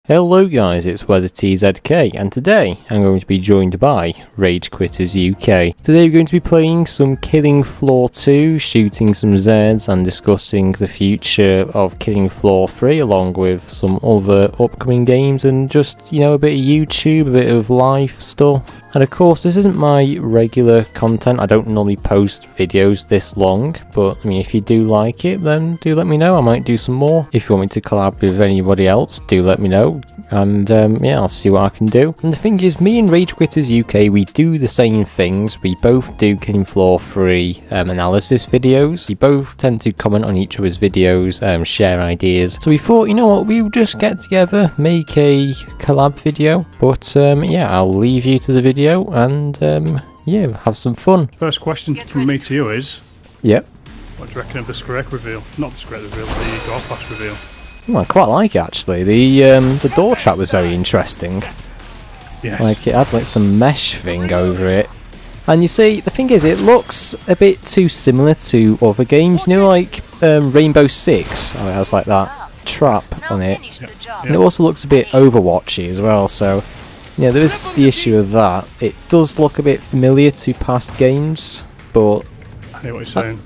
Hello guys, it's WeatherTZK, and today I'm going to be joined by RageQuittersUk. Today we're going to be playing some Killing Floor 2, shooting some Zeds, and discussing the future of Killing Floor 3 along with some other upcoming games and just, you know, a bit of YouTube, a bit of live stuff. And of course, this isn't my regular content. I don't normally post videos this long, but I mean, if you do like it, then do let me know. I might do some more. If you want me to collab with anybody else, do let me know. And yeah, I'll see what I can do. And the thing is, me and RageQuittersUk, we do the same things. We both do Killing Floor 3 analysis videos. We both tend to comment on each other's videos, share ideas. So we thought, you know what, we'll just get together, make a collab video. But yeah, I'll leave you to the video and yeah, have some fun. First question from me to you is, yep, what do you reckon of the Scrake reveal? Not the Scrake reveal, the gorefast reveal. Well, I quite like it actually. The door trap was very interesting. Yes. Like it had like some mesh thing over it. And you see, the thing is, it looks a bit too similar to other games. You know, like Rainbow Six. Oh, it has like that trap on it. Yep. And it also looks a bit Overwatchy as well. So, yeah, there is the issue of that. It does look a bit familiar to past games, but I hear what you're saying.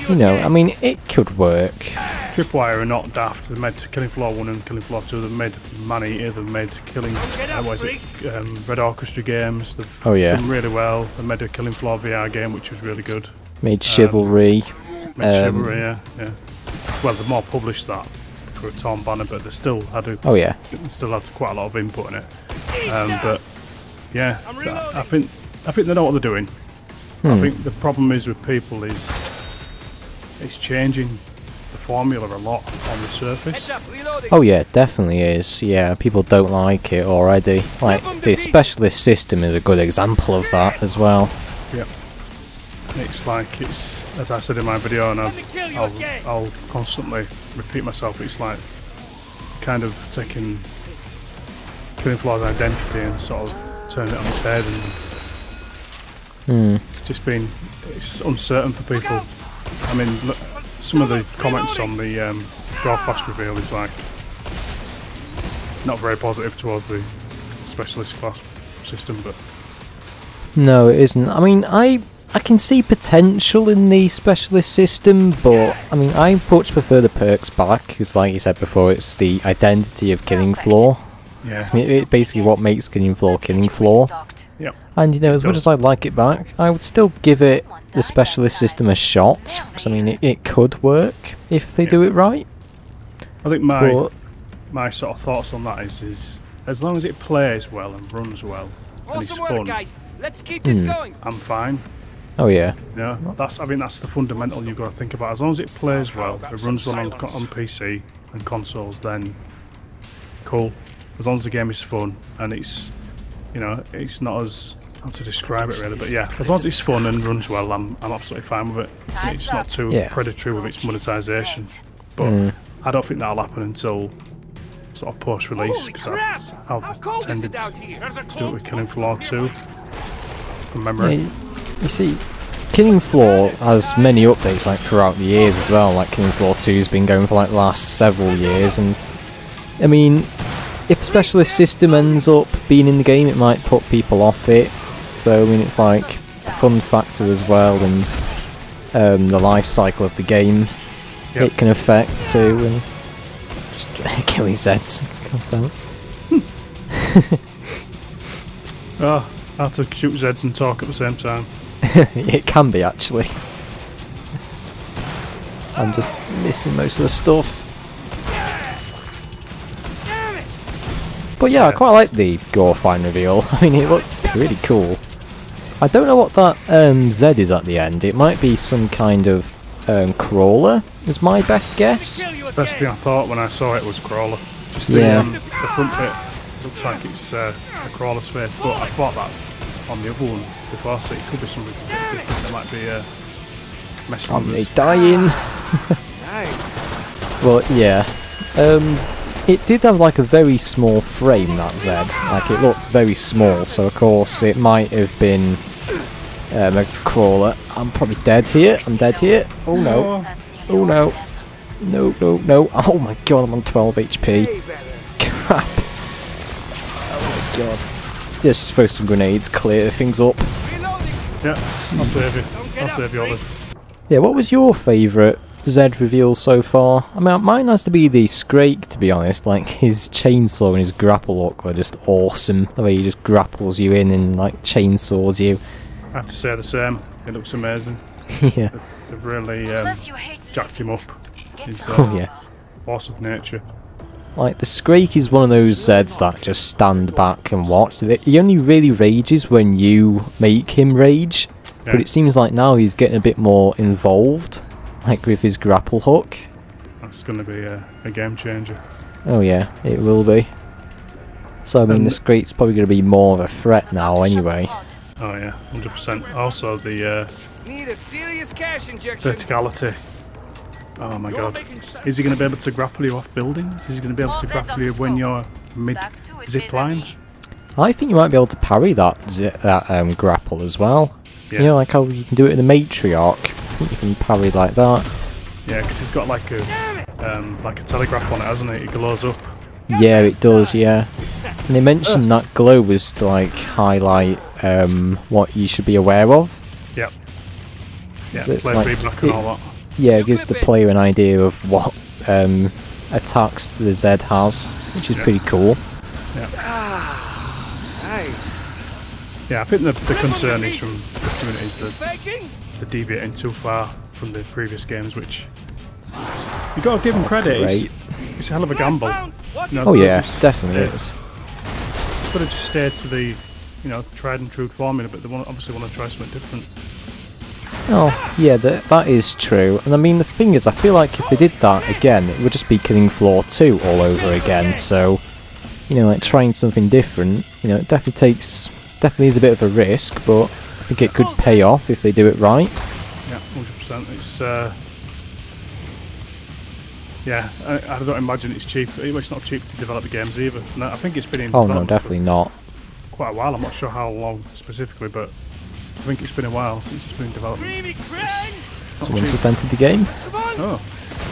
you know, I mean, it could work. Tripwire are not daft. They made Killing Floor 1 and Killing Floor 2. They've made Man-Eater. They've made Killing... what is it? Red Orchestra games. They've done really well. They made a Killing Floor VR game, which was really good. Made Chivalry. Chivalry, yeah. Well, they've more published that for a torn banner, but they still had a... Oh yeah. They still had quite a lot of input in it. But yeah, I think they know what they're doing. I think the problem is with people is it's changing the formula a lot on the surface. Oh yeah, definitely is. Yeah, people don't like it already. Like the specialist system is a good example of that as well. Yep. It's like, it's, as I said in my video, and I'll constantly repeat myself, it's like kind of taking Killing Floor's identity and sort of turning it on its head and just being, it's uncertain for people. I mean, look, some of the comments on the gorefast reveal is like not very positive towards the specialist class system, but no, it isn't. I mean, I can see potential in the specialist system, but I mean, I much prefer the perks back because, like you said before, it's the identity of Killing Floor. yeah, I mean, it's basically what makes Killing Floor Killing Floor. yep. And you know, as much as I'd like it back, I would still give it the specialist system a shot. Because I mean, it could work if they do it right. I think my sort of thoughts on that is as long as it plays well and runs well and is fun, let's keep this going. I'm fine. Oh yeah. Yeah, I think that's the fundamental you've got to think about. As long as it plays well, it runs well on PC and consoles, then cool. As long as the game is fun and it's, you know, it's not as, how to describe it really, but yeah, as long as it's fun and runs well, I'm absolutely fine with it. It's not too predatory with its monetization, but I don't think that'll happen until sort of post-release, because that's how they tended to do it with Killing Floor 2 from memory. Yeah, you see, Killing Floor has many updates like throughout the years as well. Like Killing Floor 2's been going for like the last several years, and I mean, if the specialist system ends up being in the game, it might put people off it. So I mean, it's like a fun factor as well, and the life cycle of the game it can affect too. And just killing Zeds. God damn it. Oh, how to shoot Zeds and talk at the same time. It can be actually. I'm just missing most of the stuff. But yeah, I quite like the gore fine reveal. I mean, it looked pretty cool. I don't know what that Z is at the end. It might be some kind of crawler, is my best guess. Best thing I thought when I saw it was crawler. Just the front bit looks like it's a crawler's face, but I thought that on the other one before, so it could be something different. That might be messing with us. They dying. Well, yeah. It did have like a very small frame, that Z. Like it looked very small, so of course it might have been a crawler. I'm probably dead here. I'm dead here. Oh no. Oh no. No, no, no. Oh my god, I'm on 12 HP. crap. Oh my god. Let's just throw some grenades, clear things up. Yeah, I'll save you. I'll save you, Olive. Yeah, what was your favourite Zed reveal so far? I mean, mine has to be the Scrake, to be honest. Like, his chainsaw and his grapple hook are just awesome. The way he just grapples you in and, like, chainsaws you. I have to say the same. It looks amazing. Yeah. They've really jacked him up. He's yeah. force of nature. Like, the Scrake is one of those Zeds that just stand back and watch. He only really rages when you make him rage. Yeah. But it seems like now he's getting a bit more involved. Like with his grapple hook. That's going to be a game changer. Oh yeah, it will be. So I mean, the Scrake's probably going to be more of a threat now anyway. Oh yeah, 100%. Also the need a serious cash injection. verticality. Oh my god. Is he going to be able to grapple you off buildings? Is he going to be able to grapple you when you're mid-zipline? I think you might be able to parry that grapple as well. Yeah. You know, like how you can do it in the matriarch. I think you can parry like that. Yeah, because he's got like a telegraph on it, hasn't it? It glows up. Yeah, it does, yeah. And they mentioned that glow was to like highlight what you should be aware of. Yep. Yeah, so play like, feedback and all that. Yeah, it gives the player an idea of what attacks the Zed has, which is pretty cool. Yeah. Nice. Yeah, I think the concern is from the community is that they're deviating too far from the previous games, which you got to give them credit. It's a hell of a gamble. You know, oh yeah, definitely is. Could have just stayed to the, you know, tried and true formula, but they obviously want to try something different. Oh yeah, that is true. And I mean, the thing is, I feel like if they did that again, it would just be Killing Floor 2 all over again. So, you know, like trying something different, you know, it definitely is a bit of a risk, but I think it could pay off if they do it right. Yeah, 100%. It's yeah, I don't imagine it's cheap. It's not cheap to develop the games either. And I think it's been in development no, definitely not. Quite a while. I'm not sure how long specifically, but I think it's been a while since it's been in development. Someone just entered the game. Oh,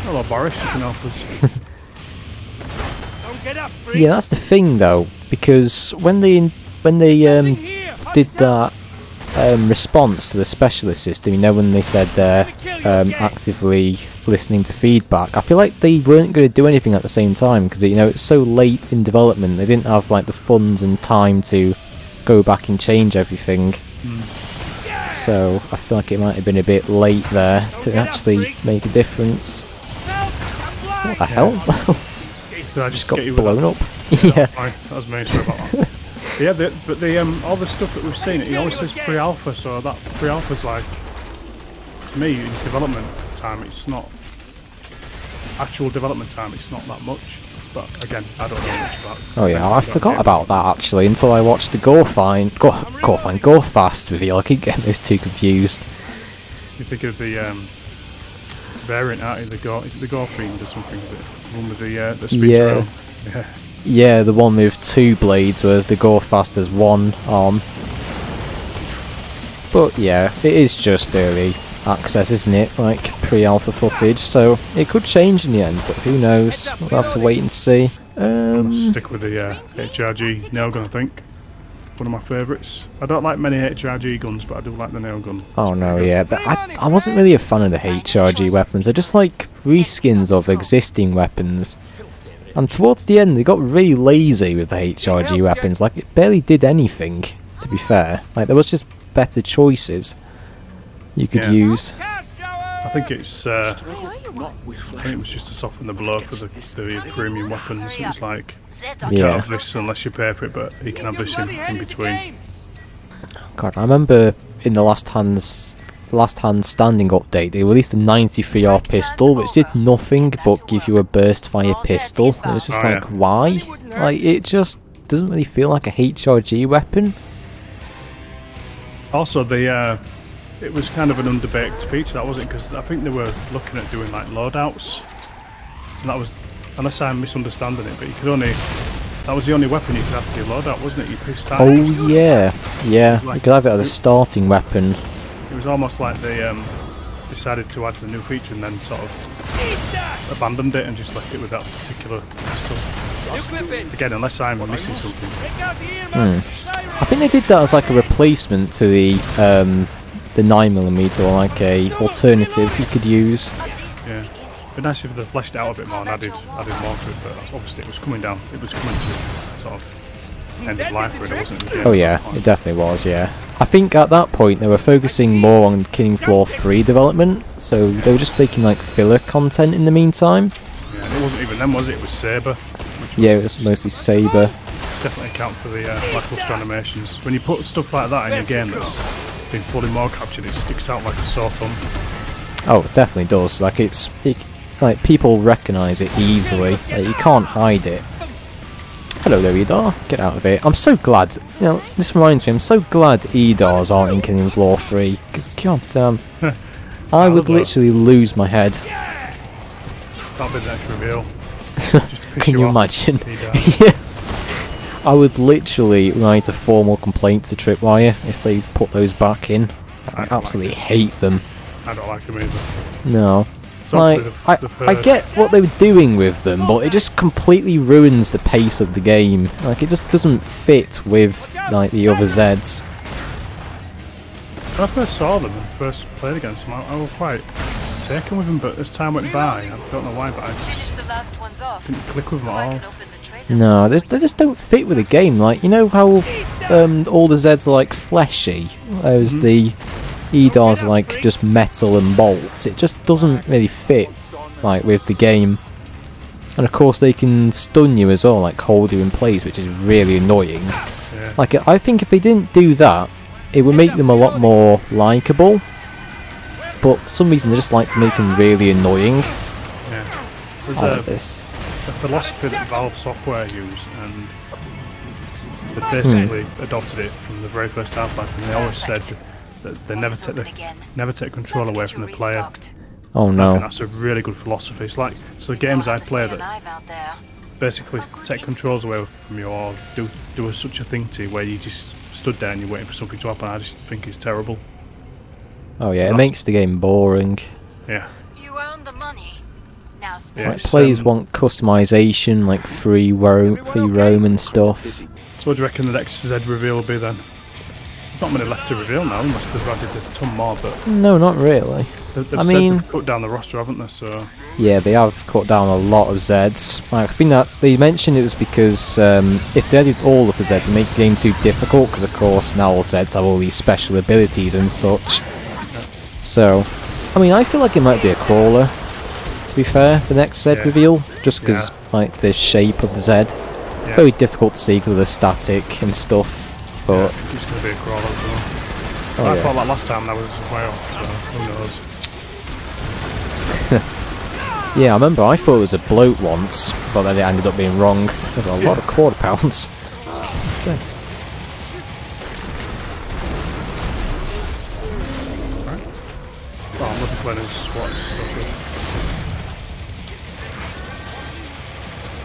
hello Boris, you can help us. Yeah, that's the thing though, because when they did that response to the specialist system, you know, when they said they're actively listening to feedback, I feel like they weren't going to do anything at the same time because, you know, it's so late in development. They didn't have like the funds and time to go back and change everything. So I feel like it might have been a bit late there to actually make a difference. What the hell? Did I just got get you blown up? Yeah, that was me. Sorry about that. Yeah, but all the stuff that we've seen, it always says pre-alpha, so that pre-alpha's like, to me, in development time, it's not actual development time. It's not that much. But again, I don't know much about it. Oh yeah, I forgot about that actually until I watched the gorefast reveal. I keep getting those two confused. You think of the variant, aren't you? The gore, is it the gore fiend or something? Is it the one with the speech around? Yeah. Yeah, the one with two blades, whereas the gorefast has one arm. But yeah, it is just early access, isn't it? Like pre-alpha footage, so it could change in the end, but who knows? We'll have to wait and see. Stick with the HRG nail gun, I think. One of my favourites. I don't like many HRG guns, but I do like the nail gun. Oh no, yeah, but I wasn't really a fan of the HRG weapons. I just like reskins of existing weapons. And towards the end, they got really lazy with the HRG weapons. Like, it barely did anything, to be fair. Like, there was just better choices you could use. I think it's I think it was just to soften the blow for the premium weapons. It's like, you can't have this unless you pay for it, but you can have this in between. God, I remember in the last hand standing update, they released a 93R pistol, which did nothing but give you a burst fire pistol. It was just like, why? Like, it just doesn't really feel like a HRG weapon. Also, it was kind of an underbaked feature, that wasn't, because I think they were looking at doing like loadouts, and that was, unless I'm misunderstanding it, but you could only, that was the only weapon you could add to your loadout, wasn't it? You pushed that. Oh yeah, yeah. You could have it as a starting weapon. It was almost like they decided to add a new feature and then sort of abandoned it and just left it with that particular pistol. Again, unless I'm missing something. I think they did that as like a replacement to the 9mm, or like a alternative you could use. Yeah. It'd be nice if they fleshed it out a bit more and added more to it, but obviously it was coming down. It was coming to its sort of end of life, really, wasn't it? Oh yeah, it definitely was. Yeah. I think at that point they were focusing more on Killing Floor 3 development, so they were just making like filler content in the meantime. Yeah, and it wasn't even them, was it? It was Saber. Yeah, it was mostly Saber. Definitely account for the lackluster animations. When you put stuff like that in a game that's been fully more captured, it sticks out like a sore thumb. Oh, it definitely does. Like like people recognise it easily. Like, you can't hide it. Hello there, EDAR. Get out of it. I'm so glad. You know, this reminds me. I'm so glad EDARs aren't in Killing Floor 3. Because goddamn, I would literally lose my head. That'll be the next reveal. Just to piss Can you imagine? Yeah. I would literally write a formal complaint to Tripwire if they put those back in. I absolutely hate them. I don't like them either. No. So Like, I get what they were doing with them, but it just completely ruins the pace of the game. Like, it just doesn't fit with, like, the other Zeds. When I first saw them and first played against them, I was quite taken with them, but as time went by, I don't know why, but I just didn't click with them at all. No, they just don't fit with the game. Like, you know how all the Zeds are, like, fleshy? Whereas the EDARs are, like, just metal and bolts. It just doesn't really fit, like, with the game. And, of course, they can stun you as well, like, hold you in place, which is really annoying. Yeah. Like, I think if they didn't do that, it would make them a lot more likeable. But for some reason, they just like to make them really annoying. Yeah. There's a philosophy that Valve Software use, and they basically adopted it from the very first Half-Life, and they always said that they never take control away from the player. Oh I no. think that's a really good philosophy. It's like, so the games I play that basically take controls away from you, or do such a thing to you where you just stood there and you're waiting for something to happen. I just think it's terrible. Oh yeah, it makes the game boring. Yeah. You earned the money. Now Yeah, Like, players want customization, like free roam and stuff. So what do you reckon the next Z reveal will be then? There's not many left to reveal now, unless they've added a ton more, but No, not really. they've I said mean- they've cut down the roster, haven't they? So Yeah, they have cut down a lot of Zeds. Like, I think they mentioned it was because if they added all of the Zeds, it make the game too difficult, because of course now all Zeds have all these special abilities and such. So, I mean, I feel like it might be a crawler, to be fair, the next Zed reveal, just because, like, the shape of the Zed. Very difficult to see because of the static and stuff, but... I think it's going to be a crawler as well. Oh, I yeah. thought that last time that was way off, so who knows. Yeah, I remember I thought it was a bloat once, but then it ended up being wrong. There's a lot of quarter pounds. Okay. Right. Well, I'm looking for as SWAT.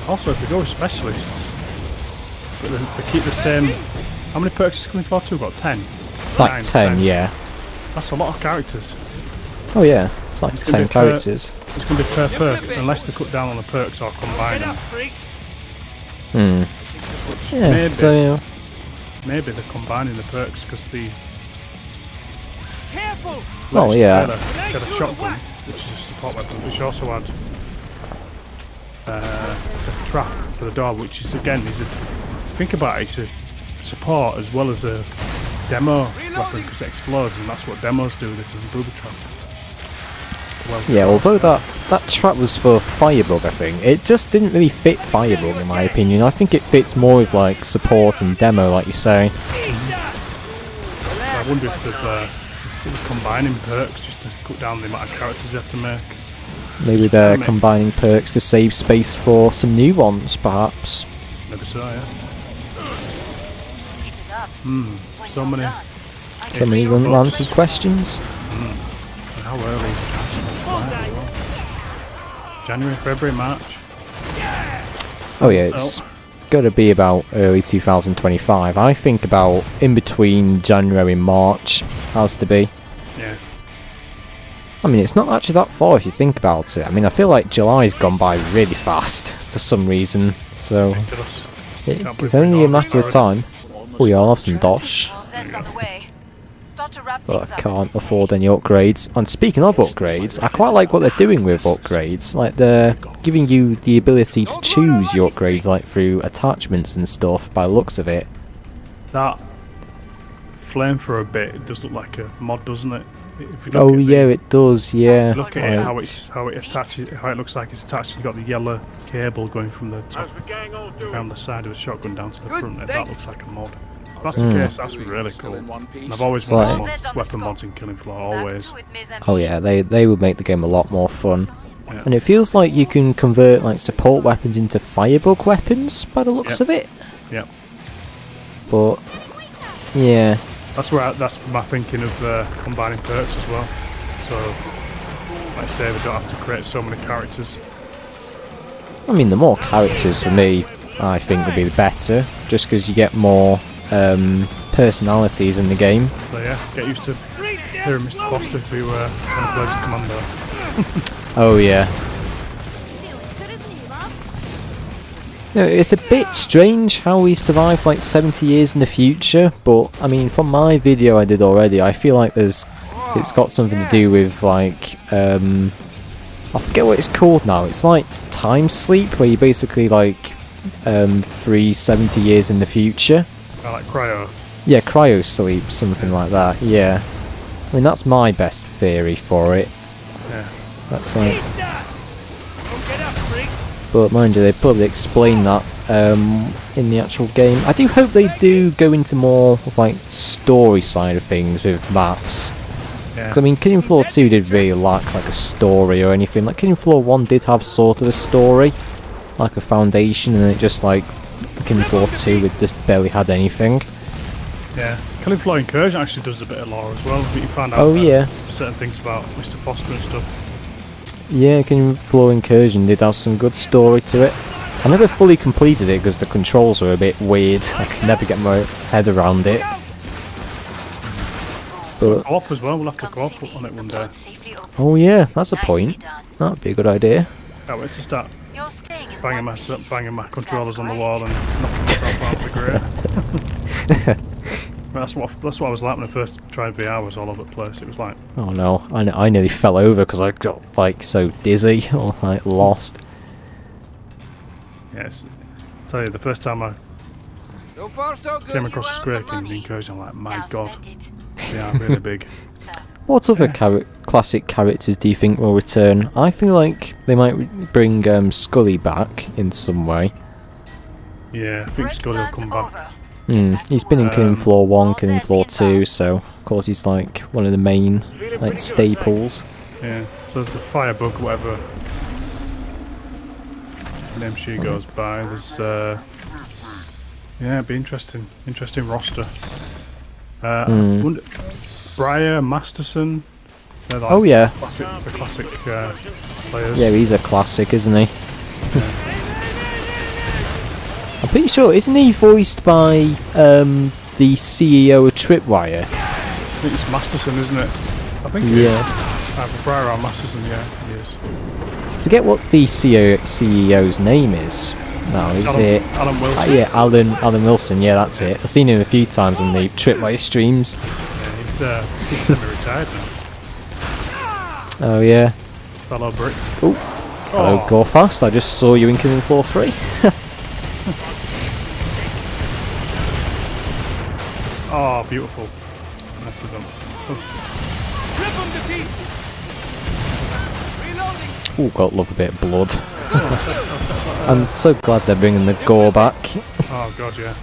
Also, if they go with specialists, but they keep the same. How many perks is coming for? About 10. Like 9, 10, yeah. That's a lot of characters. Oh yeah, it's like It's gonna 10 be characters. It's going to be per perk, unless they cut down on the perks or combine them. Yeah, Maybe. so yeah. Maybe they're combining the perks because the Oh yeah. She had a shotgun, which is a support weapon, but she also had a trap for the door, which is again think about it, it's a support as well as a demo weapon because it explodes, and that's what demos do. They can booby trap. Well, Yeah, although that trap was for Firebug, I think, it just didn't really fit Firebug in my opinion. I think it fits more with like support and demo, like you say. I wonder if they're combining perks just to cut down the amount of characters they have to make. Maybe they're combining perks to save space for some new ones, perhaps. Maybe so, yeah. So many. So many unanswered questions. And how early is January, February, March? Oh yeah, it's got to be about early 2025. I think about in between January and March has to be. Yeah. I mean, it's not actually that far if you think about it. I mean, I feel like July's gone by really fast for some reason. So Ridiculous. it's only a matter of time. Oh yeah, I'll have some dosh. More Zeds on the way. Start to wrap But things I up, can't as they say. afford any upgrades. And speaking of upgrades, I quite like what they're doing with upgrades. Like they're giving you the ability to choose your upgrades, like through attachments and stuff. By the looks of it. That flame for a bit, it does look like a mod, doesn't it? If you look Oh at yeah, it does. Yeah. look at it, how it attaches, how it looks like it's attached. You've got the yellow cable going from the top, around the side of the shotgun down to the front. That looks like a mod. If that's the case, that's really cool. And I've always like- wanted weapon mods in Killing Floor, always. Oh yeah, they would make the game a lot more fun. Yeah. And it feels like you can convert like support weapons into firebug weapons by the looks Yep. of it. Yep. But yeah, That's my thinking of combining perks as well. So, like I say, they don't have to create so many characters. I mean the more characters for me, I think would be the better. Just because you get more personalities in the game. So yeah, get used to hearing Mr. Foster if you want to play as a commando. Oh yeah. No, it's a bit strange how we survived like 70 years in the future, but I mean from my video I did already, I feel like it's got something to do with like I forget what it's called now. It's like time sleep, where you basically like freeze 70 years in the future. I like Cryo. Yeah, Cryo-sleep, something like that. Yeah, I mean that's my best theory for it. Yeah. That's like. But mind you, they probably explain that in the actual game. I do hope they do go into more of like story side of things with maps. Yeah. 'Cause, I mean, Killing Floor 2 did really lack like a story or anything. Like Killing Floor 1 did have sort of a story, like a foundation, and it just like Killing Floor 2 it just barely had anything. Yeah. Killing Floor Incursion actually does a bit of lore as well. But you find out Oh yeah. certain things about Mr. Foster and stuff. Yeah, Killing Floor Incursion did have some good story to it. I never fully completed it because the controls were a bit weird. I could never get my head around it. But Co-op as well, we'll have to co-op on it one day. oh yeah, that's a point. That'd be a good idea. Can't wait to start You're staying in banging my controllers on the wall and knocking myself out of the grate. That's what I was like when I first tried VR. I was all over the place. It was like, Oh no, I nearly fell over because I got like so dizzy or like lost. yes. I tell you, the first time I So far, so good. came across a You square earned the in the money. Incursion, I'm like, my Now god, spend it. they are really big. What other classic characters do you think will return? I feel like they might bring Scully back in some way. Yeah, I think Scully will come back. He's been in Killing Floor 1, All Killing Zeds Floor 2, inbound. so of course he's like one of the main like staples. Yeah, so there's the Firebug, whatever name she goes by. There's yeah, it'd be interesting roster. I wonder, Briar, Masterson. They're like Oh yeah, the classic players. yeah, he's a classic, isn't he? I'm pretty sure, isn't he voiced by the CEO of Tripwire? I think it's Masterson, isn't it? I think it is. Yeah. Either Briar or Masterson, yeah, he is. Forget what the CEO's name is. No, is it? Alan Wilson. Yeah, Alan Wilson. Yeah, that's it. I've seen him a few times on the Tripwire streams. Yeah, he's semi-retired now. Oh yeah. Fellow Brit. Oh, hello, gorefast. I just saw you in Killing Floor 3. Oh, beautiful. Nicely done. Rip 'em to pieces. Reloading. Oh, got love a bit of blood. I'm so glad they're bringing the gore back, Oh god, yeah.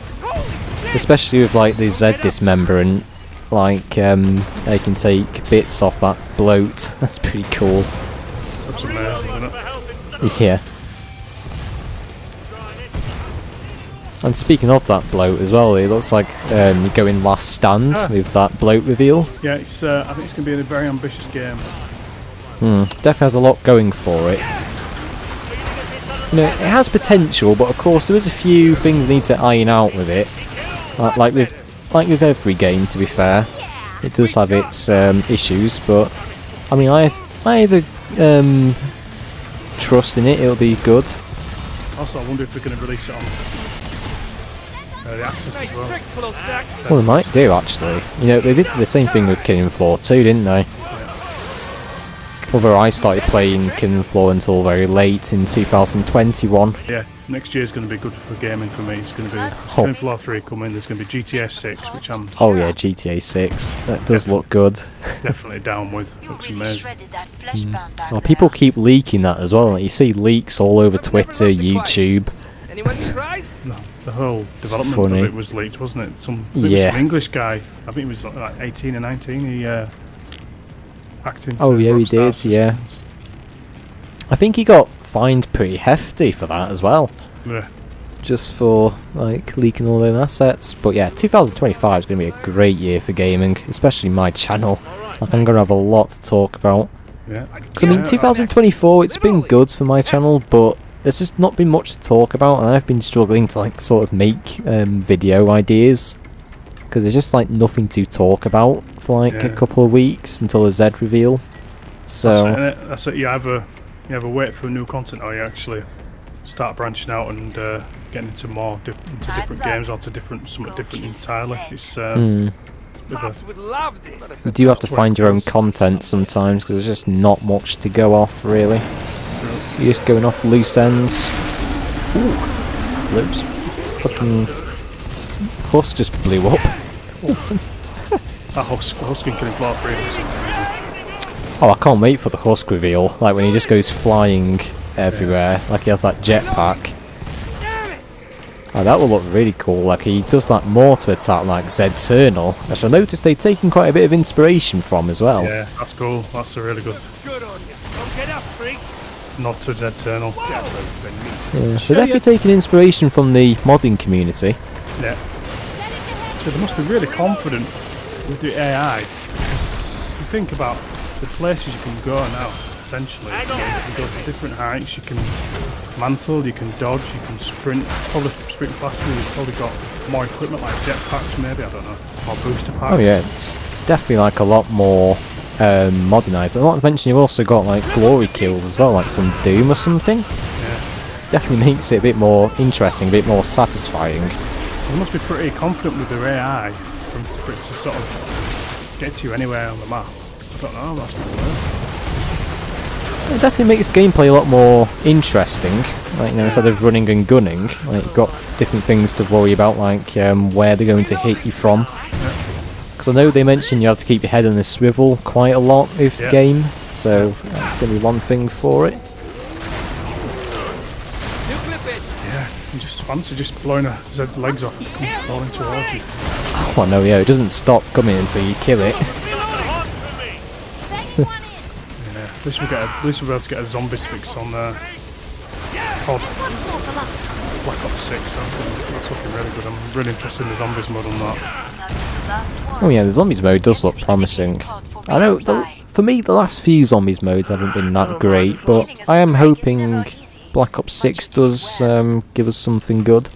especially with like the Zed dismember and like they can take bits off that bloat. That's pretty cool. Looks amazing, doesn't it? Yeah. And speaking of that bloat as well, it looks like you go in last stand with that bloat reveal. Yeah, it's. I think it's going to be a very ambitious game. Definitely has a lot going for it. You know, it has potential, but of course there is a few things need to iron out with it. Like with every game, to be fair, it does have its issues. But I mean, I have a trust in it. It'll be good. Also, I wonder if they're going to release it on the Access as well. Well, they might do actually. You know, they did the same thing with Killing Floor 2, didn't they? Although I started playing Killing Floor until very late in 2021. Yeah, next year's going to be good for gaming for me. It's going to be Killing Floor 3 coming. There's going to be GTA 6, which I'm yeah, GTA 6. That does look good. definitely down with. Looks amazing. Well, people keep leaking that as well. Like, you see leaks all over Twitter, YouTube. Anyone surprised? No, the whole development funny. of it was leaked, wasn't it? Some English guy. I think he was like 18 or 19. He hacked into Yeah, he Rockstar did. systems. Yeah. I think he got fined pretty hefty for that as well. Yeah. Just for like leaking all their assets. But yeah, 2025 is going to be a great year for gaming, especially my channel. Like, I'm going to have a lot to talk about. Yeah. 'Cause, I mean, 2024, it's been good for my channel, but there's just not been much to talk about, and I've been struggling to like sort of make video ideas because there's just like nothing to talk about for like a couple of weeks until the Zed reveal. So that's it. You either wait for new content, or you actually start branching out and getting into more different games, or to something different entirely. It's Would love this. you do have to find your own content sometimes because there's just not much to go off really. You're just going off loose ends. Ooh, looks fucking husk just blew up. Awesome. that husk in Killing Floor 3 looks amazing. Oh, I can't wait for the husk reveal. Like when he just goes flying everywhere, like he has that jetpack. Oh, that will look really cool. Like he does that mortar attack like Zed-ternal, which I noticed they've taken quite a bit of inspiration from as well. Yeah, that's cool. That's a really good Good on you. Don't get up, freak. nod to Zed-ternal. Yeah, they're definitely taking inspiration from the modding community. Yeah. So they must be really confident with the AI. Because if you think about the places you can go now, potentially, you can go to different heights, you can mantle, you can dodge, you can sprint, probably sprint faster, you've probably got more equipment like jetpacks maybe, I don't know, or booster packs. Oh yeah, it's definitely like a lot more modernised. Not to mention you've also got like glory kills as well, like from Doom or something. Yeah. Definitely makes it a bit more interesting, a bit more satisfying. So they must be pretty confident with their AI for it to sort of get to you anywhere on the map. I don't know, that's good work. It definitely makes the gameplay a lot more interesting. Like, you know, instead of running and gunning, like you've got different things to worry about, like where they're going to hit you from. Because I know they mentioned you have to keep your head on a swivel quite a lot with the game, so that's going to be one thing for it. Yeah, you just fancy just blowing a Zed's legs off and it comes falling towards you. Oh no, yeah, it doesn't stop coming until you kill it. Yeah, at least we'll be able to get a zombies fix on COD Black Ops 6. That's looking really good. I'm really interested in the zombies mode on that. Oh yeah, the zombies mode does look promising. I know, for me, the last few zombies modes haven't been that great, but I am hoping Black Ops 6 does give us something good.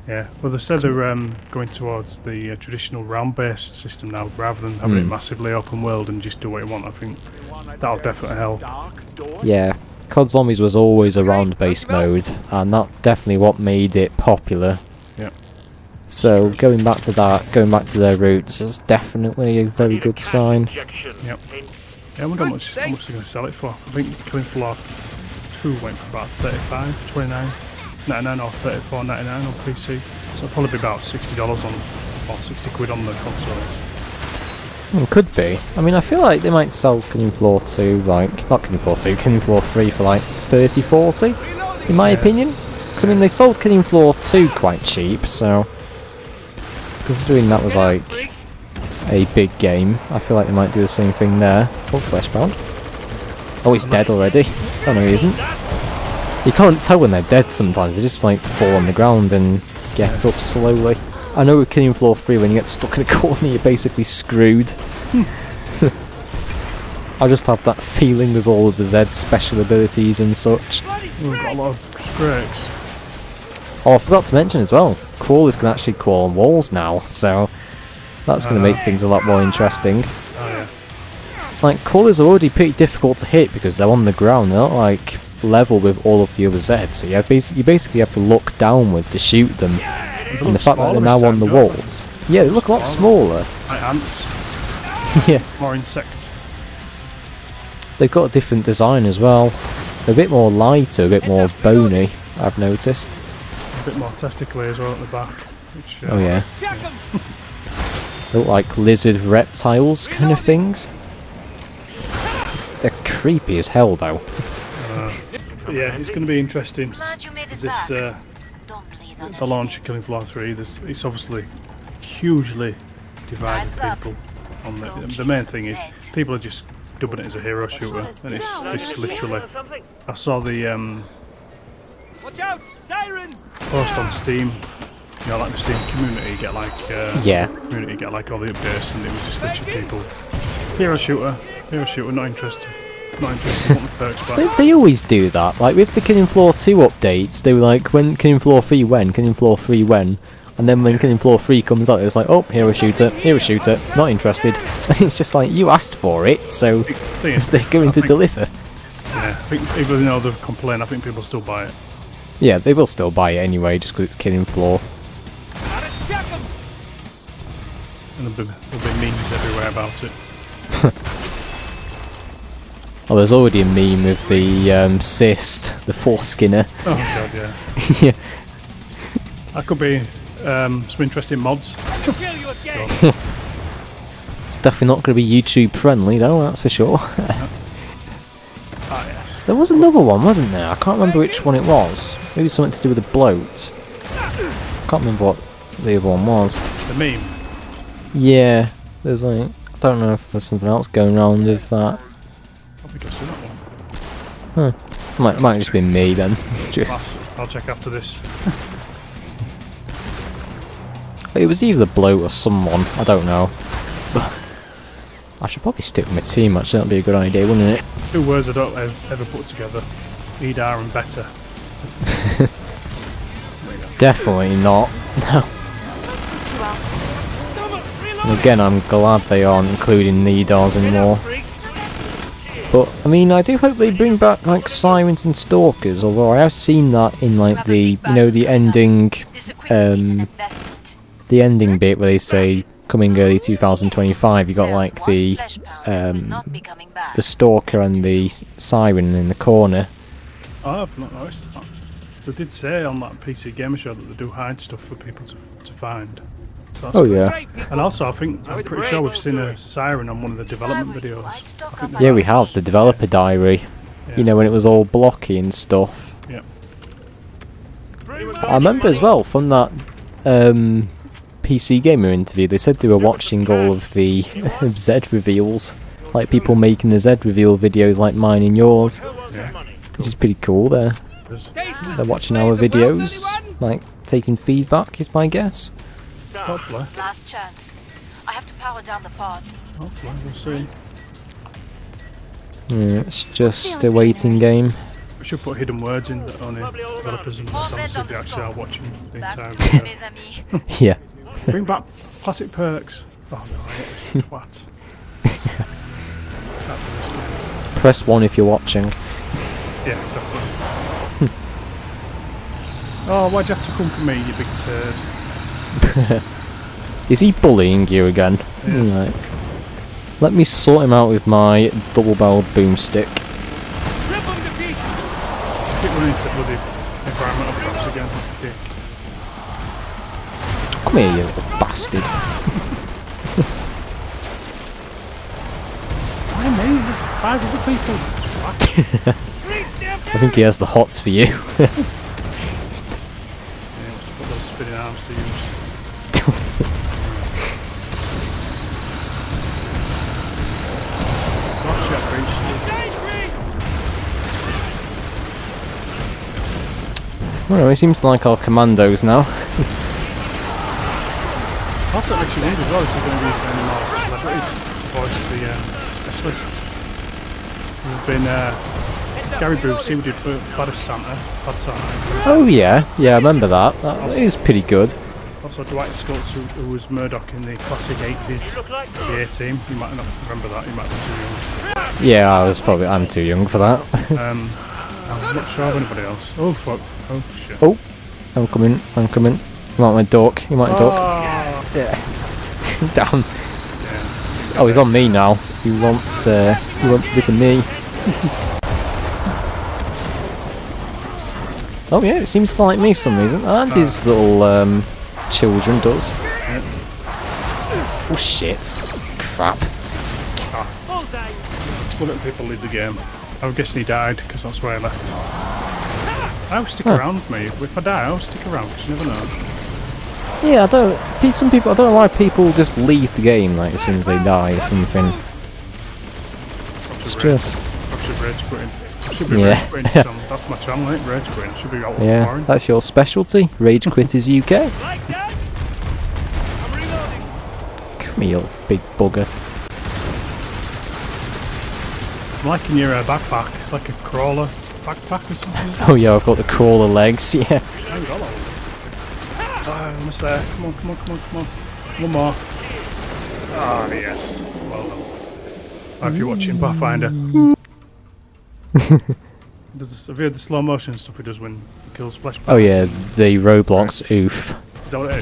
Yeah, well they said they're going towards the traditional round-based system now, rather than having it massively open world and just do what you want. I think that'll definitely help. Yeah, COD Zombies was always a round-based mode, and that's definitely what made it popular. Yeah. So going back to that, going back to their roots, is definitely a very good sign. Yep. Yeah, I wonder how much they're going to sell it for. I think Killing Floor 2 went for about 35, 29.99 or 34.99 on PC. So it'll probably be about $60 on, or 60 quid on the console. Could be. I mean, I feel like they might sell Killing Floor 2, like, not Killing Floor 2, Killing Floor 3 for like 30, 40, in my opinion. Because I mean, they sold Killing Floor 2 quite cheap, so considering that was like a big game, I feel like they might do the same thing there. Oh, Fleshbound. Oh, he's dead already. Oh no, he isn't. You can't tell when they're dead sometimes, they just like fall on the ground and get up slowly. I know with Killing Floor 3 when you get stuck in a corner you're basically screwed. I just have that feeling with all of the Zed's special abilities and such. We've got a lot of scrakes. Oh, I forgot to mention as well, crawlers can actually crawl on walls now, so that's going to make things a lot more interesting. Oh yeah. Like, crawlers are already pretty difficult to hit because they're on the ground, they're not like level with all of the other Zeds, so you basically have to look downwards to shoot them. And the fact that they're now on the walls, yeah, they look a lot smaller. Like ants. Yeah. More insects. They've got a different design as well. They're a bit more lighter, a bit more bony, I've noticed. A bit more testicly as well at the back. Which, Oh yeah. They look like lizard reptiles kind of things. They're creepy as hell though. But yeah, it's going to be interesting. Glad you made it This back. Don't bleed on the launch of Killing Floor 3. It's obviously hugely divided Time's up. people. On the main thing is people are just dubbing it as a hero shooter, and it's literally. I saw the Watch out! Siren! post on Steam. You know, like the Steam community get like Yeah. community get like all the updates, and it was just literally people. Hero shooter, not interested. Not interested. Want the perks back. They always do that. Like with the Killing Floor 2 updates, they were like, when Killing Floor 3 when? Killing Floor 3 when? And then when Killing Floor 3 comes out, it's like, oh, hero shooter, not interested. And it's just like, you asked for it, so Thing is, they're going to deliver. Yeah, I think even though they've complained, I think people still buy it. Yeah, they will still buy it anyway, just because it's Killing Floor. And there'll be memes everywhere about it. Oh, there's already a meme with the cyst, the foreskinner. Oh god, yeah. Yeah. That could be some interesting mods. Kill you again! It's definitely not going to be YouTube friendly though, that's for sure. Ah yes. There was another one, wasn't there? I can't remember which one it was. Maybe something to do with the bloat. I can't remember what the other one was. The meme. Yeah, there's like, I don't know if there's something else going on with that. I think I've seen that one. Huh. Might have just been me then. Just I'll check after this. it was either the bloat or someone, I don't know. I should probably stick with my team actually, that'd be a good idea, wouldn't it? 2 words I don't ever put together. EDAR and better. Definitely not. No. And again, I'm glad they aren't including EDARs anymore. But I mean, I do hope they bring back like Sirens and Stalkers. Although I have seen that in like the the ending, the ending bit where they say coming early 2025. You got like the Stalker and the Siren in the corner. Oh, I've not noticed that. They did say on that PC Gamer Show that they do hide stuff for people to find. So that's good. Yeah. And also, I'm pretty sure we've seen a Siren on one of the development videos. I think Yeah, we have the developer diary. Yeah. You know, when it was all blocky and stuff. Yeah. I remember as well from that PC Gamer interview, they said they were watching all of the Zed reveals. Like people making the Zed reveal videos like mine and yours. Yeah. Which is pretty cool there. They're watching our videos, like taking feedback is my guess. Hopefully. Last chance. I have to power down the pod. Hopefully, we'll see. Yeah, it's just a waiting game. We should put hidden words in that only developers and More some Zeds on they the actually scope. are watching the Back entire to video. mes amis. Yeah. Bring back classic perks. Oh no, I hate this. What? Press 1 if you're watching. Yeah, exactly. Oh, why'd you have to come for me, you big turd? Is he bullying you again? Yes. Right. Let me sort him out with my double-barreled boomstick. Rip them to pieces! Keep running into bloody environmental traps again, dick. Come here, you little bastard. Why me? There's 5 other people. What? I think he has the hots for you. Yeah, let's put those spinning arms to use. Gotcha, Well, it seems like our commandos now. Also, it makes you wonder as well if you're going to use any more celebrities to voice the specialists. There's been Gary Bruce, he did Bad Santa. Oh yeah, I remember that. That is pretty good. Also Dwight Schultz, who was Murdoch in the classic 80s the A-Team. You might not remember that, you might be too young. Yeah, I'm too young for that. I'm not sure of anybody else. Oh fuck. Oh shit. Oh, I'm coming. I'm coming. You might want to duck. You might duck. Yeah. Damn. Yeah. Oh, he's on me now. He wants a bit of me. Oh yeah, it seems to like me for some reason. And his little children does. Yep. Oh shit. Crap. Bullseye. Look at people leave the game. I'm guessing he died because that's where I left. I'll stick around with me. If I die, I'll stick around because you never know. Yeah, I don't know why people just leave the game like as soon as they die or something. It's just... I should rage quitting. I should be Yeah. rage quitting. That's my channel, ain't rage quitting. Should be out Yeah, foreign. that's your specialty. RageQuittersUk. Like that? I'm reloading. Come here, you little big bugger. I'm liking your backpack. It's like a crawler backpack or something. Isn't it? Oh yeah, I've got the crawler legs, yeah. Oh, you got that one. Ah, almost there. Come on, come on, come on, come on. One more. Ah, yes. Well done. Oh, if you're watching Pathfinder. Have you heard the slow motion stuff he does when he kills flesh? Oh yeah, the Roblox oof. Is that what it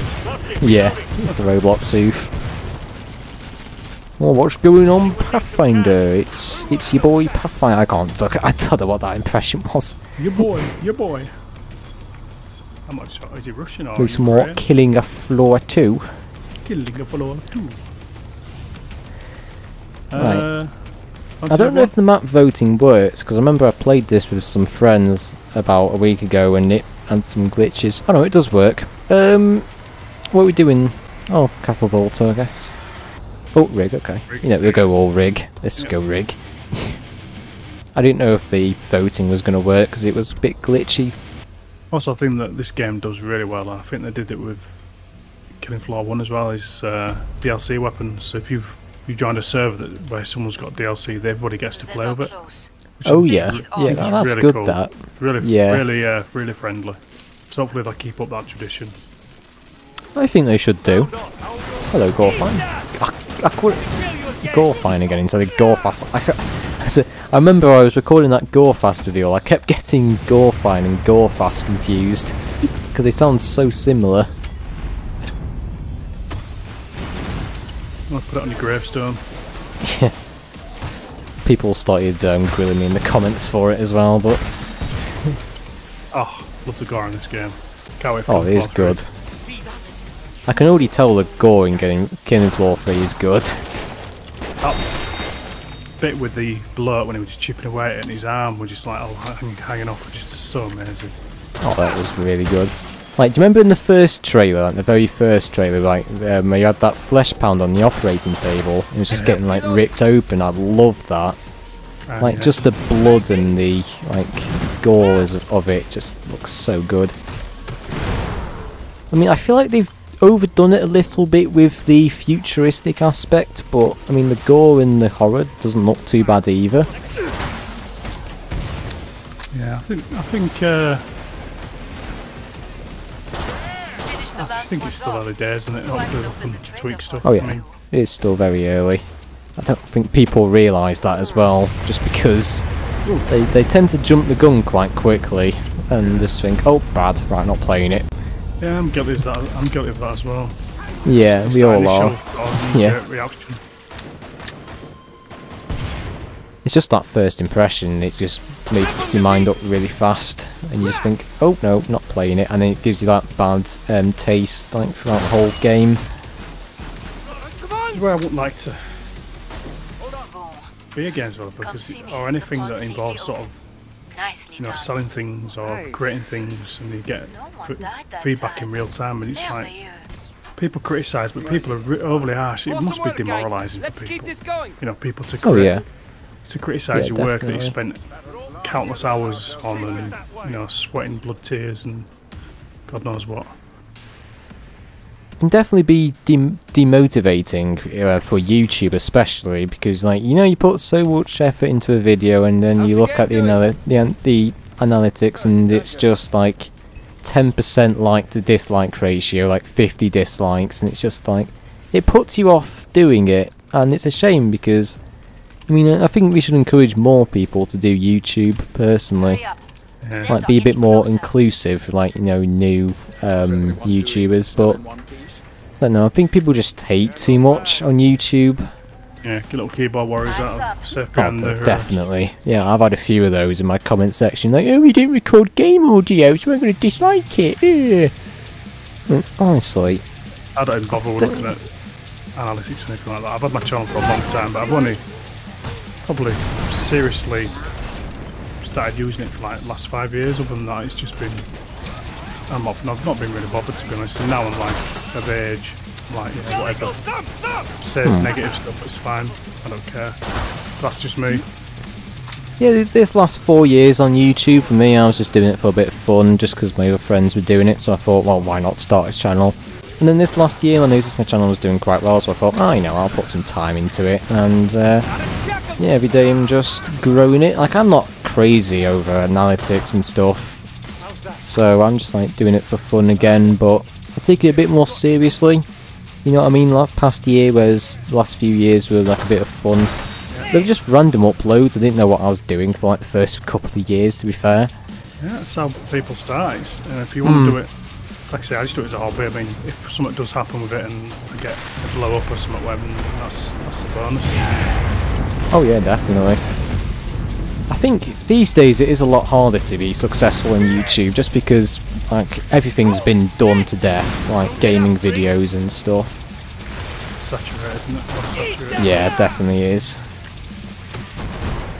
is? Yeah, it's the Roblox oof. Well, what's going on, Pathfinder? It's your boy Pathfinder. I don't know what that impression was. Your boy, your boy. How much is he rushing or? Do some more killing a floor 2. Killing a floor 2. Right. I don't know if the map voting works, because I remember I played this with some friends about a week ago and it had some glitches. Oh no, it does work. What are we doing? Oh, Castle Volta, I guess. Oh, rig, okay. Rig, You know, we'll go all rig. Let's go rig. I didn't know if the voting was going to work, because it was a bit glitchy. Also, I think that this game does really well. I think they did it with Killing Floor 1 as well, is DLC weapons. So if you joined a server where someone's got DLC, everybody gets to play with it. Oh yeah, yeah, It's that's really good cool. that. Really, Yeah. really friendly. So hopefully they'll keep up that tradition. I think they should do. Hello, Gorefine. I quit Gorefine again instead of Gorefast. I remember I was recording that Gorefast video. I kept getting Gorefine and Gorefast confused because they sound so similar. I'll put it on your gravestone. Yeah. People started grilling me in the comments for it as well, but Oh, love the gore in this game. Can't wait for oh, it is Floor 3. good. I can already tell the gore in Killing Floor 3 is good. That bit with the bloat when he was just chipping away at it and his arm was just like hanging off, was just so amazing. Oh, that was really good. Like, do you remember in the first trailer, like the very first trailer, like where you had that flesh pound on the operating table, it was just getting like ripped open. I loved that. Like yeah. just the blood and the like gore of it just looks so good. I mean, I feel like they've overdone it a little bit with the futuristic aspect, but I mean the gore and the horror doesn't look too bad either. Yeah, I just think it's still early days, isn't it? Hopefully they can tweak stuff. Oh yeah, I mean, it is still very early. I don't think people realise that as well, just because they tend to jump the gun quite quickly and just think, oh bad, right, not playing it. yeah, I'm guilty of that. I'm guilty of that as well. Yeah, Just we that all initial are. sort of Yeah. knee-jerk reaction. It's just that first impression, it just makes your mind up really fast and you just think, oh no, not playing it, and then it gives you that bad taste like throughout the whole game. This is where I wouldn't like to be a games developer, or anything that involves sort of selling things or creating things, and you get feedback in real time, and it's like people criticise, but people are overly harsh. It must be demoralising for Let's keep people. this going. You know, people to Oh yeah, to criticise Yeah, your work that you definitely. spent countless hours on, and sweating blood tears and God knows what. it can definitely be demotivating for YouTube especially, because like you put so much effort into a video and then you look at the analytics and it's just like 10% like to dislike ratio, like 50 dislikes, and it's just like it puts you off doing it, and it's a shame because I mean I think we should encourage more people to do YouTube personally. Yeah. like be a bit more inclusive, like, you know, new YouTubers. But I don't know, I think people just hate too much on YouTube. Yeah, get little keyboard warriors out of safe behind the Definitely. Yeah, I've had a few of those in my comment section, like, oh, we didn't record game audio, so we're going to dislike it. Honestly, I don't even bother with looking at analytics or anything like that. I've had my channel for a long time, but I've only probably seriously started using it for like the last 5 years. Other than that, it's just been, I've not been really bothered, to be honest. And now I'm like of age, I'm like, you know, whatever. Say negative stuff, it's fine. I don't care. That's just me. yeah, this last 4 years on YouTube, for me, I was just doing it for a bit of fun, just because my other friends were doing it, so I thought, well, why not start a channel? And then this last year, I noticed my channel was doing quite well, so I thought, oh, you know, I'll put some time into it. And yeah, every day I'm just growing it. Like, I'm not crazy over analytics and stuff, so I'm just like doing it for fun again, but I take it a bit more seriously. You know what I mean? Like past year, whereas the last few years were like a bit of fun. They were just random uploads. I didn't know what I was doing for like the first couple of years, to be fair. Yeah, that's how people start. If you want to do it, like I say, I just do it as a hobby. I mean, if something does happen with it and I get a blow up or something, then that's a bonus. Oh yeah, definitely. I think these days it is a lot harder to be successful on YouTube, just because like everything's been done to death, like gaming videos and stuff. Saturated, isn't it? Saturated. Yeah, it definitely is.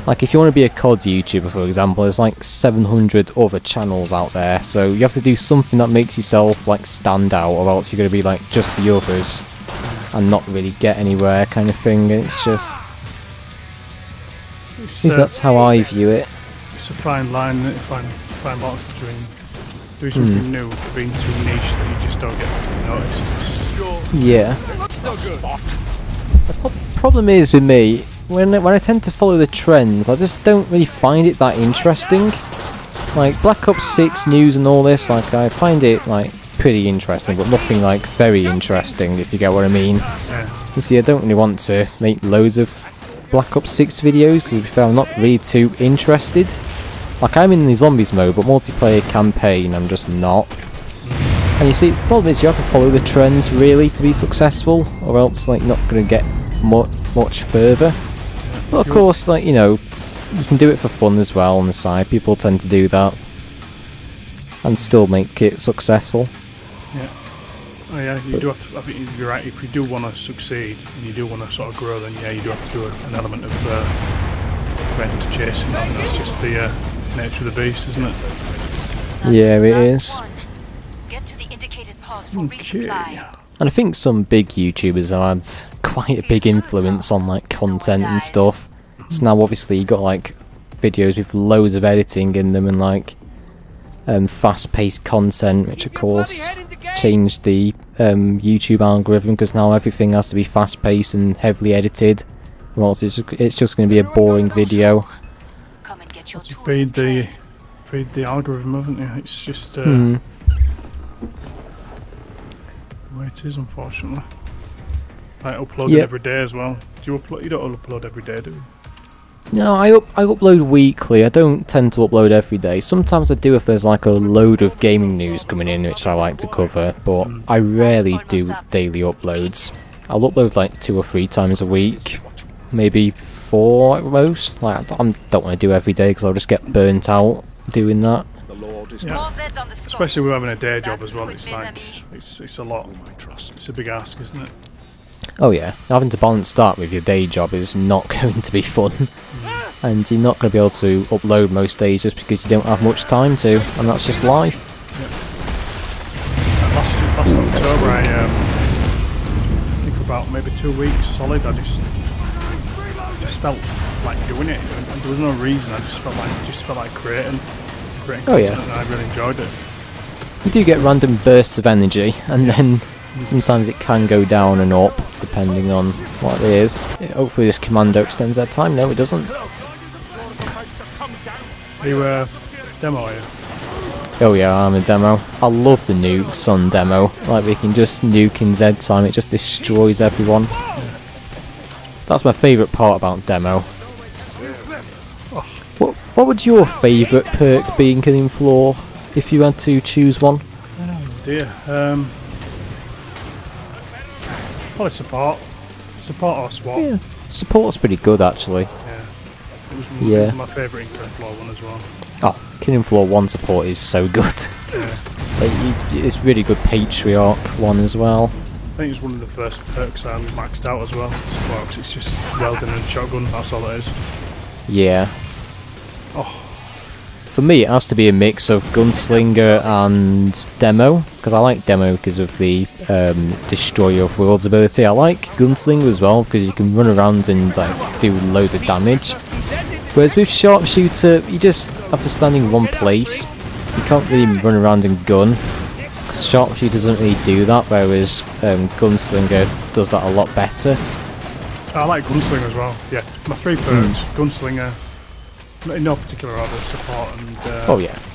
Like if you want to be a COD YouTuber, for example, there's like 700 other channels out there, so you have to do something that makes yourself like stand out, or else you're going to be like just the others and not really get anywhere, kind of thing. It's just, that's how I view it. It's a fine line, isn't it? Fine balance between doing something new, being too niche that you just don't get noticed. Yeah. The problem is with me, when I tend to follow the trends, I just don't really find it that interesting. Like Black Ops 6 news and all this, like I find it like pretty interesting, but nothing like very interesting, if you get what I mean. Yeah. You see, I don't really want to make loads of Black Ops 6 videos, because to be fair, I'm not really too interested. Like I'm in the zombies mode, but multiplayer campaign, I'm just not. And you see, the problem is you have to follow the trends really to be successful, or else like not going to get much further. But of course, like, you know, you can do it for fun as well on the side. People tend to do that and still make it successful. Yeah. Oh yeah, you do have to. I think you're right. If you do want to succeed and you do want to sort of grow, then yeah, you do have to do an element of trend chasing. I mean, that's just the nature of the beast, isn't it? Yeah, it is. Get to the indicated pod for resupply. And I think some big YouTubers have had quite a big influence on like content and stuff. So now obviously you got like videos with loads of editing in them and like fast-paced content, which of course changed the YouTube algorithm, because now everything has to be fast-paced and heavily edited, or else it's just going to be a boring video. Come and get your You tools feed and trade. the algorithm, haven't you? It's just the way it is, unfortunately. I upload it every day as well. Do you upload? You don't upload every day, do you? No, I upload weekly. I don't tend to upload every day. Sometimes I do if there's like a load of gaming news coming in, which I like to cover, but I rarely do daily uploads. I'll upload like 2 or 3 times a week, maybe 4 at most. Like I don't want to do every day because I'll just get burnt out doing that. Yeah. Especially with having a day job as well. It's like it's a lot. It's a big ask, isn't it? Oh yeah, having to balance that with your day job is not going to be fun. And you're not going to be able to upload most days just because you don't have much time to, and that's just life. Yeah. Last October, I think for about maybe 2 weeks solid, I just felt like doing it. There was no reason. I just felt like creating content, and I really enjoyed it. You do get random bursts of energy, and then sometimes it can go down and up depending on what it is. Hopefully this commando extends that time. No, it doesn't. Are you a demo, are you? Oh yeah, I'm a demo. I love the nukes on demo. Like we can just nuke in Z time, it just destroys everyone. That's my favourite part about demo. What would your favourite perk be in Killing Floor if you had to choose one? Oh dear. Probably support. Support or swap. Yeah, support's pretty good actually. Yeah. It was my favourite in Killing Floor 1 as well. Oh, Killing Floor 1 support is so good. Yeah. It's really good patriarch one as well. I think it's one of the first perks I maxed out as well. Support, 'cause it's just welding and shotgun, that's all it is. Yeah. Oh. For me, it has to be a mix of Gunslinger and Demo, because I like Demo because of the Destroyer of Worlds ability. I like Gunslinger as well because you can run around and like do loads of damage. Whereas with Sharpshooter, you just have to stand in one place. You can't really run around and gun. Sharpshooter doesn't really do that, whereas Gunslinger does that a lot better. I like Gunslinger as well. Yeah, my 3 perks: Gunslinger, in no particular order, support and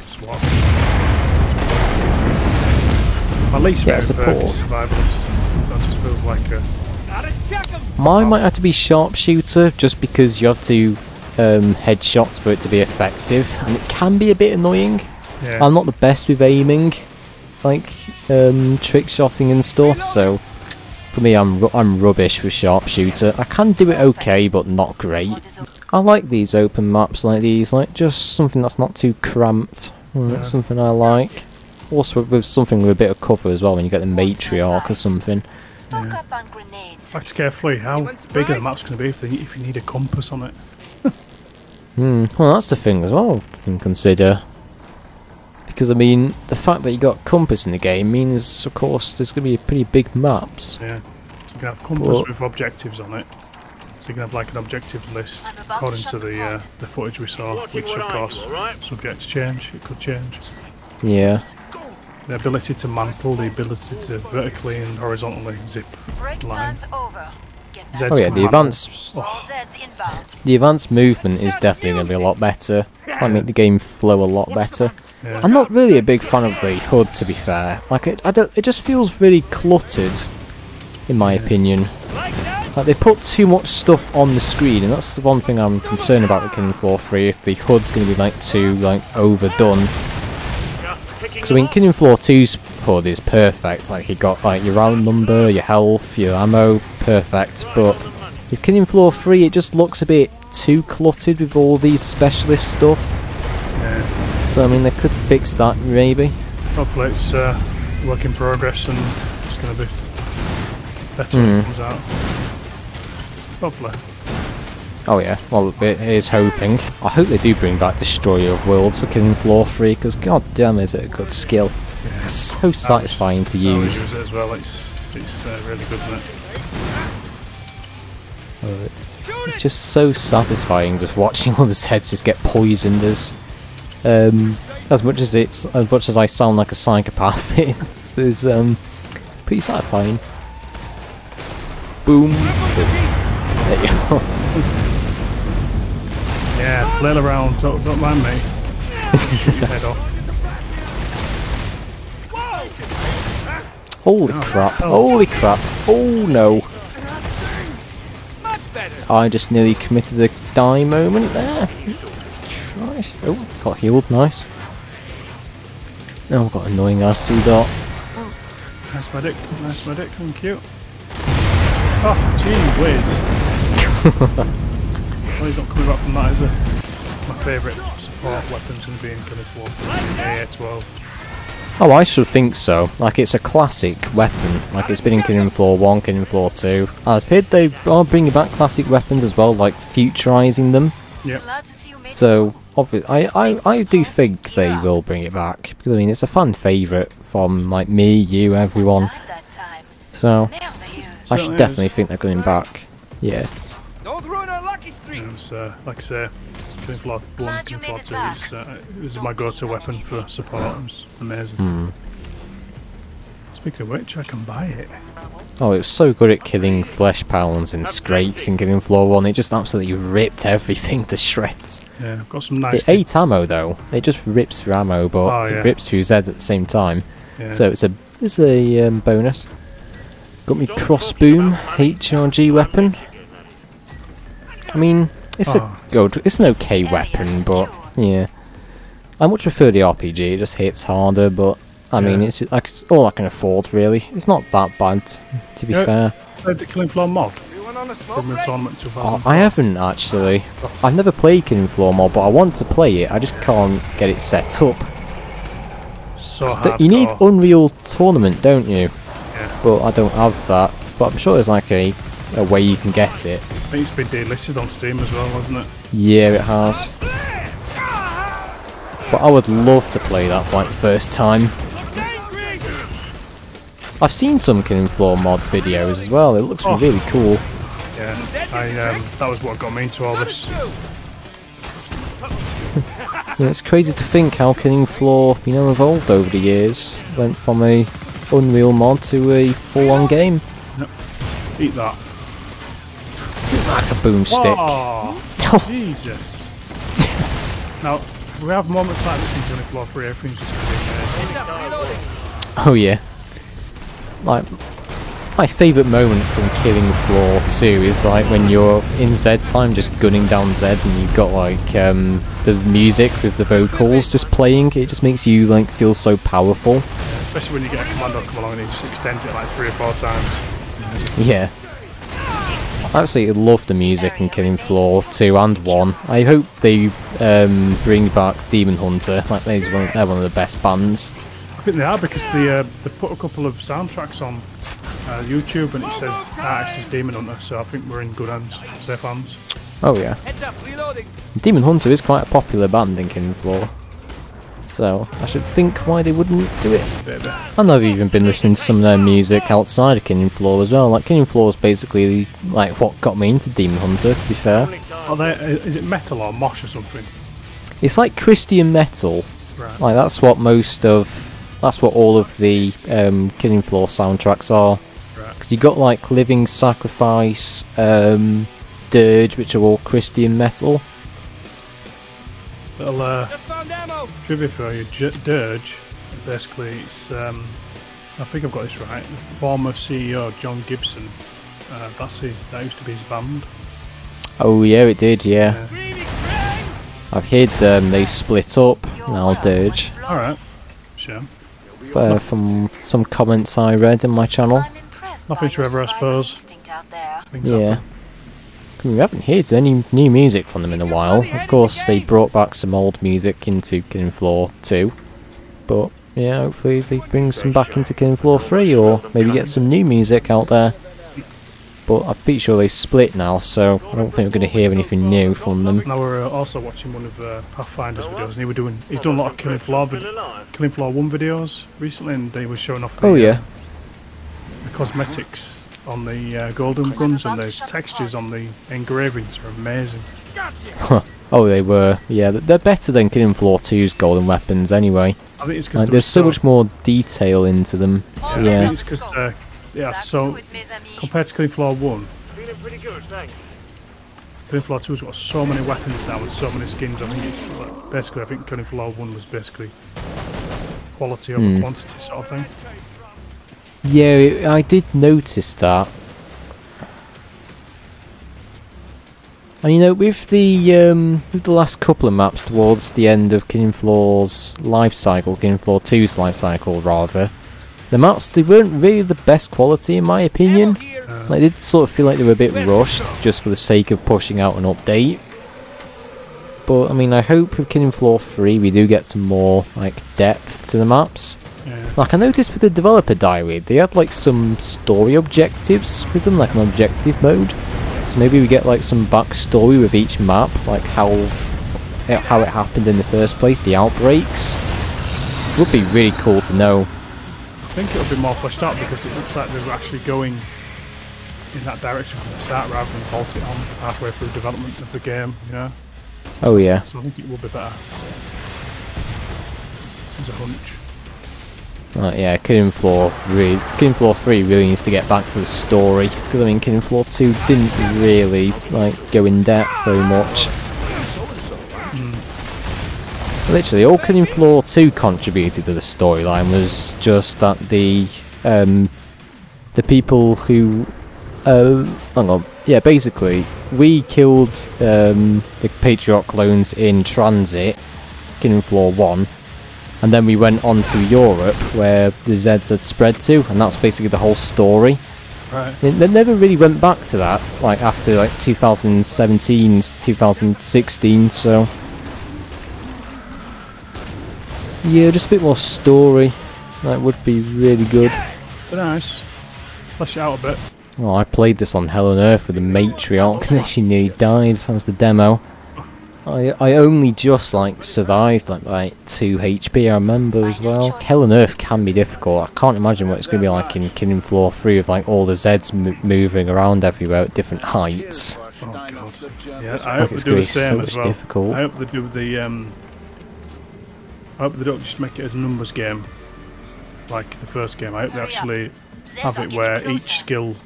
swap. My least favourite perk is Survivalist. That just feels like a... Mine might have to be Sharpshooter, just because you have to headshots for it to be effective, and it can be a bit annoying. Yeah. I'm not the best with aiming, like trick shotting and stuff, so for me I'm rubbish with Sharpshooter. I can do it okay, but not great. I like these open maps like these, like just something that's not too cramped. That's something I like. Also with something with a bit of cover as well when you get the matriarch or something. Stock up on grenades. Back to KF3, how big are the maps going to be if you need a compass on it? Well that's the thing as well you can consider. Because I mean, the fact that you got compass in the game means, of course, there's going to be pretty big maps. Yeah, so you can have compass with objectives on it. So you can have like an objective list according to the footage we saw, which of course, subject to change, it could change. Yeah. The ability to mantle, the ability to vertically and horizontally zip line. Zeds Oh yeah, the mantle. advanced movement is definitely going to be a lot better. Might make the game flow a lot better. Yeah. I'm not really a big fan of the HUD, to be fair. Like it just feels really cluttered, in my opinion. Like they put too much stuff on the screen, and that's the one thing I'm concerned about with Killing Floor 3. If the HUD's going to be like too overdone. Because I mean, Killing Floor 2's HUD is perfect. Like you got like your round number, your health, your ammo, perfect. But with Killing Floor 3, it just looks a bit too cluttered with all these specialist stuff. Yeah. So I mean, they could fix that maybe. Hopefully it's work in progress and it's going to be better when it comes out. Hopefully. Oh yeah, well it is hoping. I hope they do bring back Destroyer of Worlds for Killing Floor 3, because god damn is it a good skill. Yeah. It's so satisfying to use. Use it as well. It's really good, isn't it? It's just so satisfying just watching all the Zeds just get poisoned as much as I sound like a psychopath. It is pretty satisfying. Boom. There you go. Yeah, flail around, don't mind me. Shoot your head off. Holy crap, holy crap, oh no. I just nearly committed a die moment there. Christ. Oh, got healed, nice. Oh, got annoying RC dot. Nice medic, thank you. Oh, gee whiz. Well, he's not coming back from that, is he? My favourite support weapon's going to be in Killing Floor 3, AA-12. Oh, I should think so. Like, it's a classic weapon. Like, it's been in Killing Floor 1, Killing Floor 2. I've heard they are bringing back classic weapons as well, like futurising them. Yep. So, obviously, I do think they will bring it back. Because, I mean, it's a fan favourite from, like, me, you, everyone. So, I should definitely think they're coming back. Yeah. Don't ruin our lucky streak. It was, like I say, Killing Floor 1, Killing Floor 2, it was my go-to weapon for support. It was amazing. Speaking of which, I can buy it. Oh, it was so good at killing flesh pounds and scrapes in Killing Floor 1. It just absolutely ripped everything to shreds. Yeah, I've got some nice... It ate ammo though. It just rips through ammo, but it rips through Zeds at the same time. Yeah. So it's a bonus. Got me crossboom HRG weapon. I mean, it's good. It's an okay weapon, but yeah. I much prefer the RPG. It just hits harder, but I mean, it's like it's all I can afford really. It's not that bad, to be fair. Played the Killing Floor mod from the tournament 2004. I haven't actually. I've never played Killing Floor mod, but I want to play it. I just can't get it set up. So hardcore. You need Unreal Tournament, don't you? Yeah. But I don't have that. But I'm sure there's like a way you can get it. I think it's been delisted on Steam as well, hasn't it? Yeah, it has. But I would love to play that for like the first time. I've seen some Killing Floor mod videos as well. It looks really cool. Yeah, that was what got me into all this. Yeah, it's crazy to think how Killing Floor, evolved over the years. Went from a Unreal mod to a full-on game. Yep. Eat that. Like a boomstick. Oh, Jesus. Now, we have moments like this in Killing Floor 3, everything's just really amazing. Oh yeah. Like, my favourite moment from Killing Floor 2 is like when you're in Zed time just gunning down Zeds and you've got like the music with the vocals just playing. It just makes you like feel so powerful. Yeah, especially when you get a commando come along and it just extends it like 3 or 4 times. Yeah. I absolutely love the music in Killing Floor 2 and 1. I hope they bring back Demon Hunter. Like they're one of the best bands. I think they are because they put a couple of soundtracks on YouTube and it says artist is Demon Hunter, so I think we're in good hands, safe hands. Oh yeah. Demon Hunter is quite a popular band in Killing Floor, so I should think why they wouldn't do it. Baby. And I've even been listening to some of their music outside of Killing Floor as well. Like Killing Floor is basically like what got me into Demon Hunter, to be fair. Is it metal or mosh or something? It's like Christian metal. Right. Like that's what all of the Killing Floor soundtracks are. Because you got like Living Sacrifice, Dirge, which are all Christian metal. Little trivia for you, Dirge, basically it's, I think I've got this right, the former CEO John Gibson, that used to be his band. Oh yeah, it did, yeah. I've heard they split up, now Dirge. Alright, sure. From some comments I read in my channel. Nothing to ever, I suppose. Yeah. We haven't heard any new music from them in a while. Of course, they brought back some old music into Killing Floor 2. But, yeah, hopefully they bring some back into Killing Floor 3, or maybe get some new music out there. But I'm pretty sure they've split now, so I don't think we're going to hear anything new from them. Now we're also watching one of Pathfinder's videos, and he's done a lot of Killing Floor 1 videos recently, and they were showing off the cosmetics on the golden guns, and the textures on the engravings are amazing. Oh, they were. Yeah, they're better than Killing Floor 2's golden weapons anyway. I think it's because there's so much more detail into them. Yeah, I think it's because so compared to Killing Floor 1, Killing Floor 2's got so many weapons now and so many skins. I think it's like, basically, I think Killing Floor 1 was basically quality over quantity sort of thing. Yeah, I did notice that. And with the last couple of maps towards the end of Killing Floor's life cycle, Killing Floor 2's life cycle rather, the maps, they weren't really the best quality in my opinion. Like, they did sort of feel like they were a bit rushed just for the sake of pushing out an update. But I mean, I hope with Killing Floor 3 we do get some more like depth to the maps. Yeah. Like I noticed with the developer diary, they had like some story objectives with them, like an objective mode. So maybe we get like some backstory with each map, like how it happened in the first place, the outbreaks. It would be really cool to know. I think it'll be more fleshed out because it looks like they were actually going in that direction from the start rather than halt it on halfway through development of the game, you know? Oh yeah. So I think it will be better. There's a hunch. Yeah, Killing Floor 3 really needs to get back to the story, because I mean Killing Floor 2 didn't really like go in depth very much. Literally, all Killing Floor 2 contributed to the storyline was just that the people who, basically we killed the patriarch clones in transit, Killing Floor 1, and then we went on to Europe where the Zeds had spread to, and that's basically the whole story. Right. They never really went back to that, like after like 2017, 2016, so yeah, just a bit more story. That would be really good. But nice. Flesh it out a bit. Well, I played this on Hell on Earth with the matriarch and she nearly died. That's the demo. I only just like survived like 2 HP, I remember as well. Hell on Earth can be difficult. I can't imagine what it's going to be like in Killing Floor 3 with like all the Zeds moving around everywhere at different heights. Oh god. Yeah, I hope they do the same as well. Difficult. I hope they do the I hope they don't just make it as a numbers game like the first game. I hope they actually have it where each skill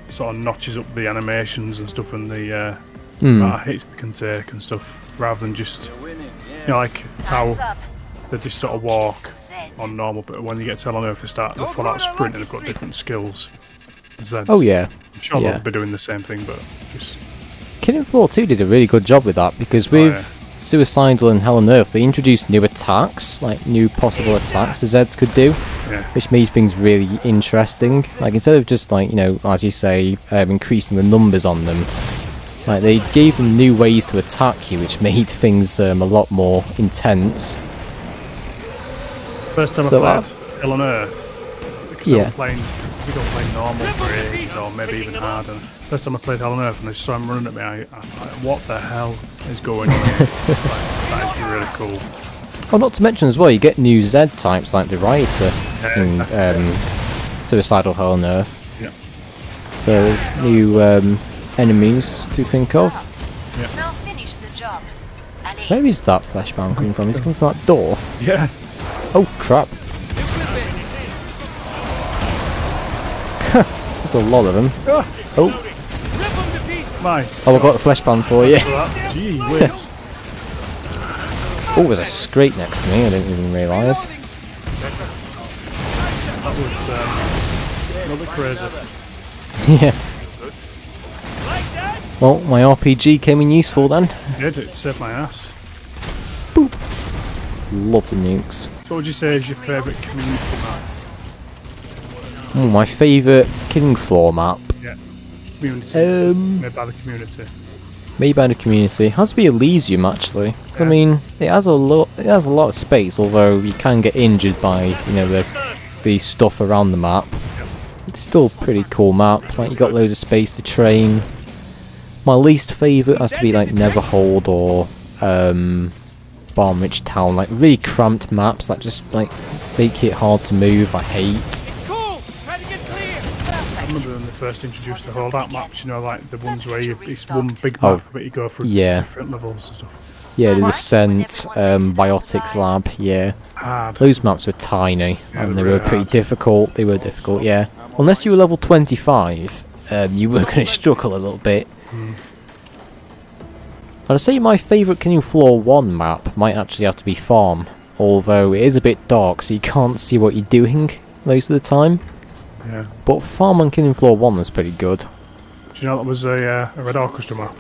sort of notches up the animations and stuff and the amount of hits they can take and stuff, rather than just, you know, like how they just sort of walk on normal, but when you get to Hell on Earth they start the full out sprint and they've got different skills. Zeds. Oh yeah. I'm sure they'll be doing the same thing, but just... Killing Floor 2 did a really good job with that, because with Suicidal and Hell on Earth they introduced new attacks, like new possible attacks the Zeds could do, which made things really interesting. Like instead of just like, you know, as you say, increasing the numbers on them, like they gave them new ways to attack you, which made things a lot more intense. First time I played Hell on Earth, because I was playing, we don't play normal for ages, or maybe even harder. First time I played Hell on Earth and I saw him running at me, I what the hell is going on here? That is really cool. Oh, not to mention as well, you get new Z types like the Rioter in Suicidal Hell on Earth. Yeah. So there's new enemies to think of. Yeah. Now finish the job. Where is that flashbang coming from? It's coming from that door. Yeah. Oh crap. There's a lot of them. Oh. Oh, I've got the flashbang for you. Gee whiz. Oh, there's a scrape next to me, I didn't even realise. That was a little bit crazy. Yeah. Well, my RPG came in useful then. It saved my ass. Boop. Love the nukes. So what would you say is your favourite community map? Oh, my favourite Killing Floor map. Yeah. Community. Made by the community. Made by the community. It has to be Elysium actually. Yeah. I mean, it has a lot of space, although you can get injured by, you know, the stuff around the map. Yeah. It's still a pretty cool map. Like you got loads of space to train. My least favourite has to be like Neverhold or Barnwich Town. Like really cramped maps that just like make it hard to move. I hate. I remember when they first introduced the holdout maps, you know, like the ones where it's one big map, but you go through different levels and stuff. Yeah, the Descent, Biotics Lab, yeah. Hard. Those maps were tiny, and they were pretty difficult. They were difficult, yeah. Unless you were level 25, you were going to struggle a little bit. I'd say my favourite Killing Floor 1 map might actually have to be Farm, although it is a bit dark, so you can't see what you're doing most of the time. Yeah. But Farm on Killing Floor 1 was pretty good. Do you know that was a Red Orchestra map?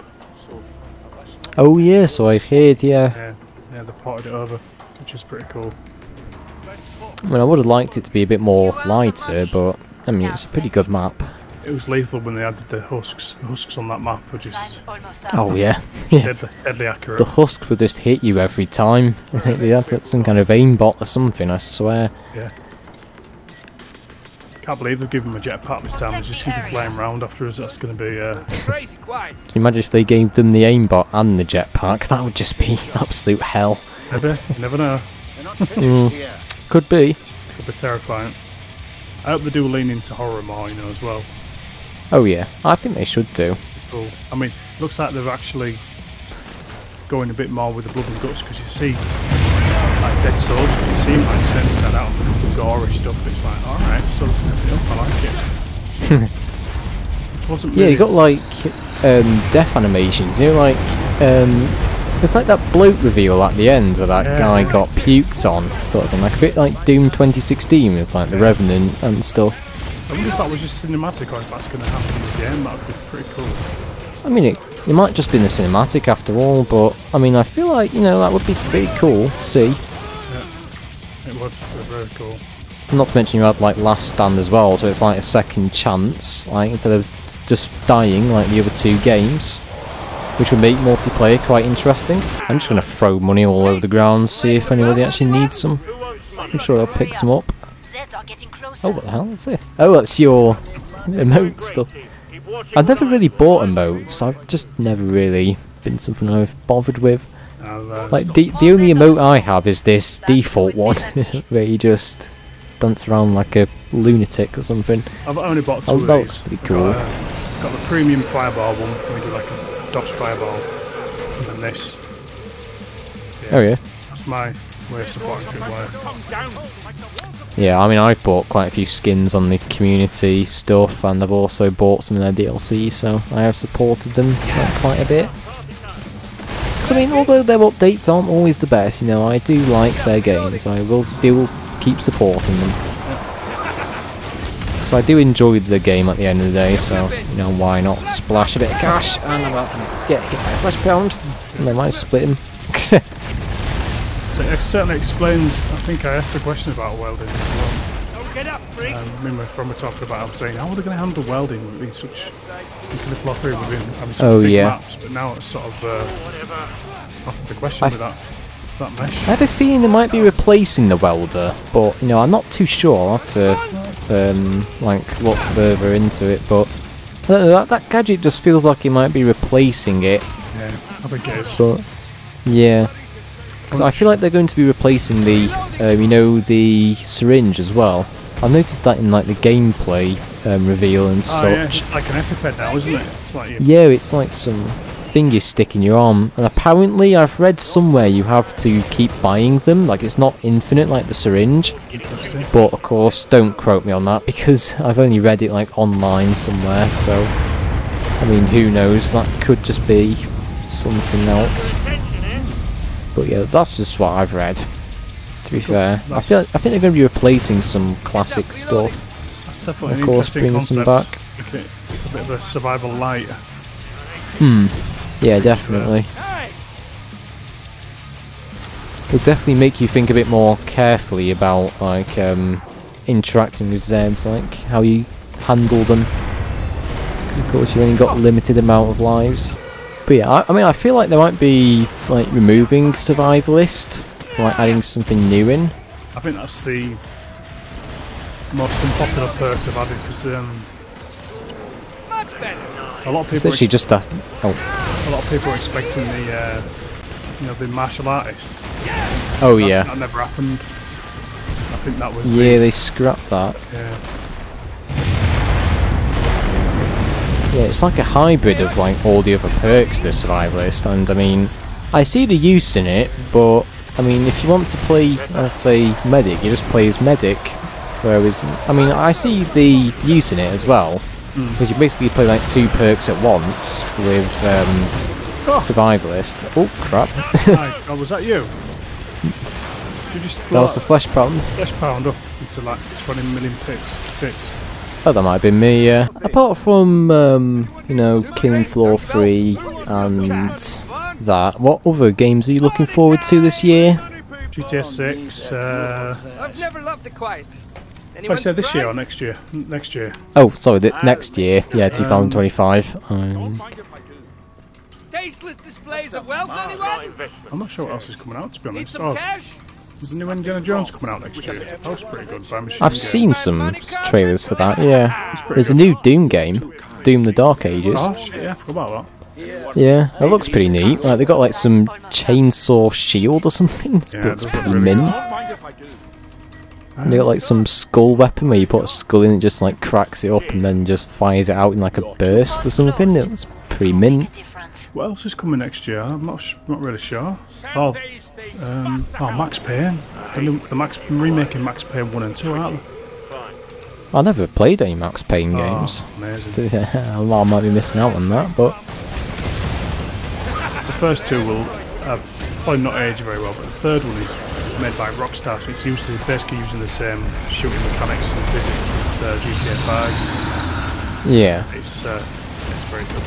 Oh yeah, so I've heard, yeah. Yeah, they ported it over, which is pretty cool. I mean, I would have liked it to be a bit more lighter, but I mean, it's a pretty good map. It was lethal when they added the husks. The husks on that map were just... Oh yeah. deadly accurate. The husks would just hit you every time. They had some kind of aimbot or something, I swear. Yeah. Can't believe they've given him a jetpack this time. They're just keep flying around after us. That's going to be... Can you imagine if they gave them the aimbot and the jetpack? That would just be absolute hell. Maybe. You never know. Could be. Could be terrifying. I hope they do lean into horror more, you know, as well. Oh yeah, I think they should do. Cool. I mean, looks like they're actually going a bit more with the blood and guts, because you see, like dead soldiers, you see them like turn inside out and the gory stuff. It's like, alright, so stepping up, I like it. Which wasn't really... Yeah, you got like death animations, you know, like it's like that bloat reveal at the end where that guy got puked on, sort of thing, like a bit like Doom 2016 with like the Revenant and stuff. I wonder if that was just cinematic or if that's going to happen in the game. That would be pretty cool. I mean, it might just be in the cinematic after all, but I mean, I feel like, you know, that would be pretty cool to see. Yeah, it would be very cool. Not to mention you had like Last Stand as well, so it's like a second chance, like instead of just dying like the other two games, which would make multiplayer quite interesting. I'm just going to throw money all over the ground, see if anybody actually needs some. I'm sure I'll pick some up. Zeds are getting closer. Oh, what the hell is it? Oh, that's your emote stuff. I've never really bought emotes. I've just never really been something I've bothered with. Like the only emote I have is this default one, where you just dance around like a lunatic or something. I've only bought two of that these. looks pretty cool. Got the premium fireball one, where we do like a dodge fireball, and then this. Yeah, Oh yeah. that's my way of supporting Tripwire. Yeah, I mean, I've bought quite a few skins on the community stuff, and I've also bought some of their DLC, so I have supported them quite a bit. Because, I mean, although their updates aren't always the best, you know, I do like their games. I will still keep supporting them. So I do enjoy the game at the end of the day, so, you know, why not splash a bit of cash? And I'm about to get hit by a flesh pound, and they might split him. So it certainly explains, I think I asked a question about welding as well. Remember from we talked about, I was saying, how are they going to handle welding with being such, you can flow through within having such big maps, but now it's sort of, that's the question with that mesh. I have a feeling they might be replacing the welder, but, you know, I'm not too sure. I'll have to, like, look further into it, but I don't know, that gadget just feels like it might be replacing it. Yeah, I think it is. But, yeah. Because I feel like they're going to be replacing the, you know, the syringe as well. I've noticed that in like the gameplay reveal and such. Yeah, it's like an EpiPen now, isn't it? It's like yeah, it's like some thing you stick in your arm. And apparently, I've read somewhere you have to keep buying them. Like it's not infinite like the syringe. But of course, don't quote me on that because I've only read it like online somewhere. So, I mean, who knows? That could just be something else. But yeah, that's just what I've read. To be fair, I think they're going to be replacing some classic stuff. That's definitely of course, bringing some back. Okay, a bit of a survival light. Yeah, definitely. It'll definitely make you think a bit more carefully about like interacting with Zeds, like how you handle them. Because of course, you've only got a limited amount of lives. But yeah, I mean, I feel like they might be like removing survivalist, like adding something new in. I think that's the most unpopular perk they've added because a lot of people. It's actually just that. Oh. A lot of people are expecting the, you know, the martial artists. Oh yeah. That never happened. I think that was. Yeah, they scrapped that. Yeah. Yeah, it's like a hybrid of like all the other perks, the survivalist, and I mean, I see the use in it, but I mean, if you want to play, let's say, medic, you just play as medic, whereas, I mean, I see the use in it as well, because you basically play like two perks at once with survivalist. Oh, crap. Oh, was that you? You just That was the flesh pound. Flesh pound up into like 20 million picks. Oh, that might have been me, yeah. Apart from, you know, killing floor 3 and that, what other games are you looking forward to this year? GTA 6, I've never loved the quiet. I said this year or next year? Next year. Oh, sorry, next year. Yeah, 2025. Tasteless displays of wealth, anyone? I'm not sure what else is coming out, to be Need honest. some cash? There's a new Indiana Jones coming out next year. That was pretty good. I've seen some trailers for that, yeah. There's a new Doom game, Doom the Dark Ages. Oh shit, yeah, I forgot about that. Yeah, that looks pretty neat. Like, they got like some chainsaw shield or something. It looks pretty mint. And they got like some skull weapon where you put a skull in and just like cracks it up and then just fires it out in like a burst or something. It was pretty mint. What else is coming next year? I'm not really sure. Oh, Max Payne. The remaking Max Payne 1 and 2, aren't they? I never played any Max Payne games. Amazing. I might be missing out on that, but the first two will probably not age very well, but the third one is made by Rockstar, so it's basically using the same shooting mechanics and physics as GTA 5. Yeah. It's very good.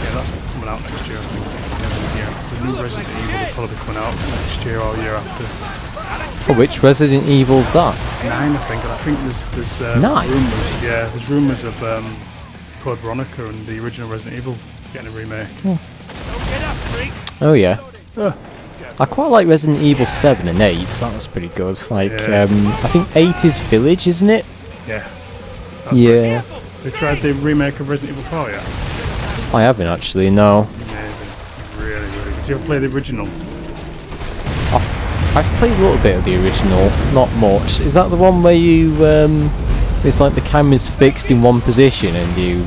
Yeah, that's coming out next year, I think. Yeah, the new Resident Evil will probably be coming out next year or year after. Oh, which Resident Evil's that? 9, I think, and I think there's 9? rumours. Yeah, there's rumours of Code Veronica and the original Resident Evil getting a remake. Oh yeah. I quite like Resident Evil 7 and 8. That was pretty good. Like, Yeah. I think 8 is Village, isn't it? Yeah. Yeah. They tried the remake of Resident Evil 4 yet? I haven't actually. No. Amazing. Really, really good. Did you ever play the original? I've played a little bit of the original, not much. Is that the one where you, it's like the camera's fixed in one position and you...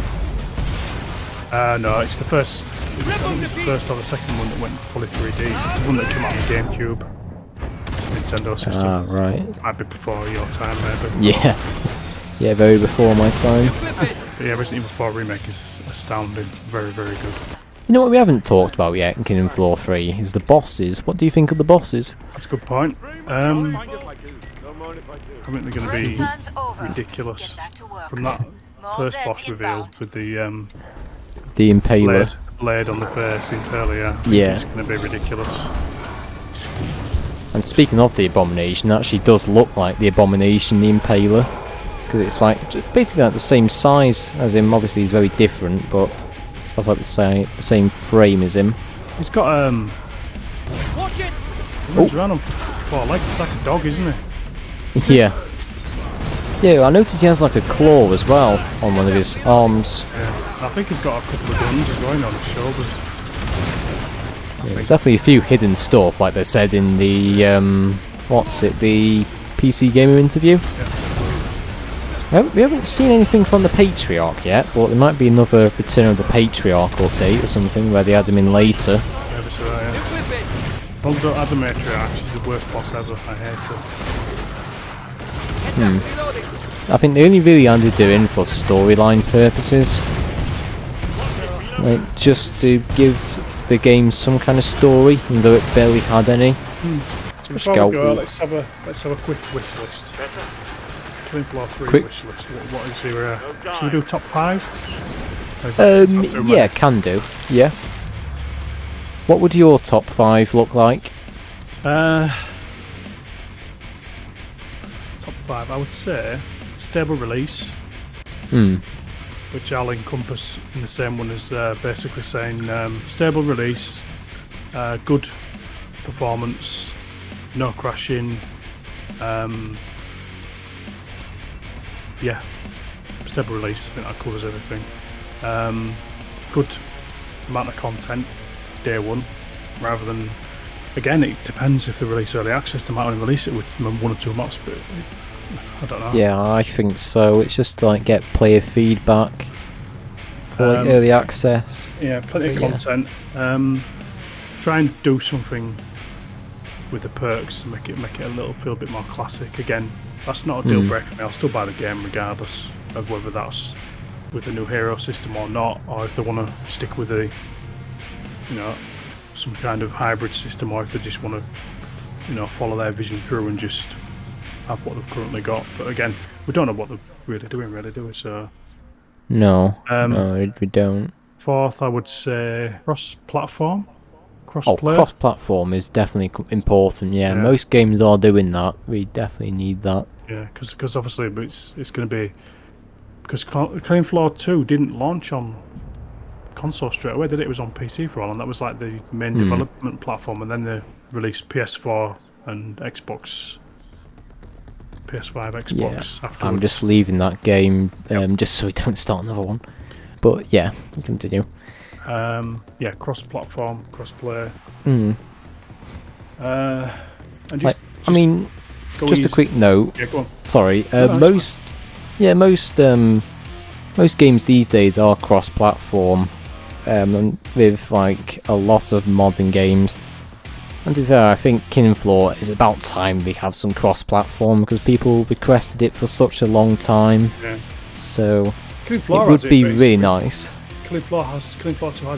No, it's the first. I think it's the first or the second one that went fully 3D. It's the one that came out on the GameCube, Nintendo system. Ah, right. Might be before your time, maybe. Yeah. Yeah, very before my time. But yeah, Resident Evil 4 remake is astounding. Very, very good. You know what we haven't talked about yet in Kingdom Floor 3 is the bosses. What do you think of the bosses? That's a good point. I think they're going to be ridiculous. From that first boss reveal with the Impaler. blade on the face, Impaler, yeah. I think it's going to be ridiculous. And speaking of the Abomination, it actually does look like the Abomination, the Impaler. Because it's like basically like the same size as him. Obviously he's very different, but that's like the same frame as him. He's got Watch it! he runs around on 4 legs, it's like a dog, isn't he? Yeah. Yeah, I noticed he has like a claw as well on one of his arms. Yeah. I think he's got a couple of guns as well on his shoulders. Yeah, there's definitely a few hidden stuff, like they said in the the PC Gamer interview. Yeah. We haven't seen anything from the Patriarch yet, but there might be another Return of the Patriarch update or something where they add him in later. Yeah, so, don't add the Matriarch, she's the worst boss ever, I hate her. I think they only really added her in for storyline purposes. Like, just to give the game some kind of story, even though it barely had any. Before we go, let's have a quick wish list. Killing Floor 3 Quick. wish list. What is your should we do top 5? Yeah, can do. Yeah. What would your top 5 look like? Top 5, I would say stable release, which I'll encompass in the same one as basically saying stable release, good performance, no crashing, yeah, stable release, I think that covers everything. Good amount of content day one, rather than, again, it depends if they release early access, they might only release it with 1 or 2 mods, but I don't know. Yeah, I think so. It's just to, like, get player feedback for like, early access. Yeah, plenty of content. Try and do something with the perks, make it feel a bit more classic. Again, that's not a deal breaker for me. I'll still buy the game regardless of whether that's with the new hero system or not, or if they want to stick with a, some kind of hybrid system, or if they just want to, follow their vision through and just have what they've currently got. But again, we don't know what they're really doing, do we? So no, no, we don't. 4th, I would say cross-platform, cross-play. Cross-platform is definitely important. Yeah, most games are doing that. We definitely need that. Yeah, because obviously it's going to be, because Killing Floor 2 didn't launch on console straight away, did it? It was on PC for a while, and that was like the main development platform, and then they released PS4 and Xbox, PS5, Xbox afterwards. I'm just leaving that game just so we don't start another one. But yeah, we continue. Yeah, cross-platform, cross-play. Mm. And just a quick note. Yeah, go on. Sorry. Most games these days are cross-platform, and with like a lot of modern games. And to be fair, I think Killing Floor is about time they have some cross-platform because people requested it for such a long time. Yeah. So it would be really nice. Killing Floor 2 has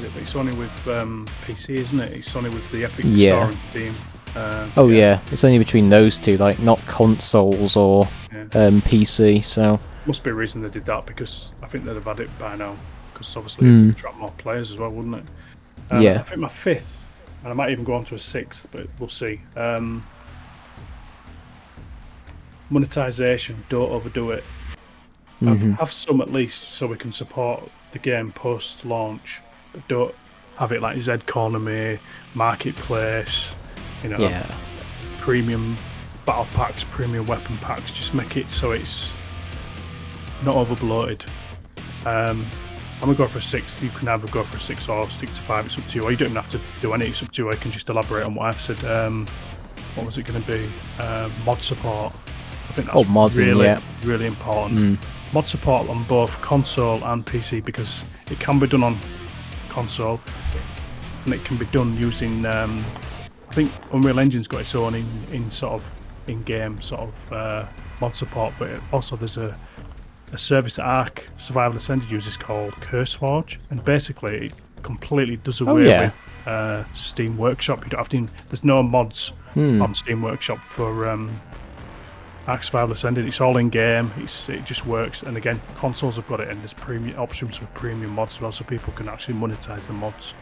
it, but it's only with PC, isn't it? It's only with the Epic Store and Steam. Yeah, it's only between those two, like not consoles or PC. So must be a reason they did that, because I think they'd have had it by now. because obviously it would attract more players as well, wouldn't it? Yeah. I think my 5th, and I might even go on to a 6th, but we'll see. Monetization, don't overdo it. Have some at least so we can support the game post-launch, but don't have it like Zed Economy, Marketplace, you know, premium battle packs, premium weapon packs. Just make it so it's not over bloated. I'm gonna go for a 6. You can either go for a 6 or stick to 5. It's up to you. Or you don't even have to do any. It's up to you. I can just elaborate on what I've said. What was it going to be? Mod support. I think that's modding, really important. Mod support on both console and PC, because it can be done on console and it can be done using. I think Unreal Engine's got its own in sort of in-game sort of mod support, but also there's a service that Ark Survival Ascended uses called CurseForge, and basically it completely does away with Steam Workshop. You don't have to. There's no mods on Steam Workshop for Ark Survival Ascended. It's all in game. It just works. And again, consoles have got it, and there's premium options for premium mods as well, so people can actually monetize the mods,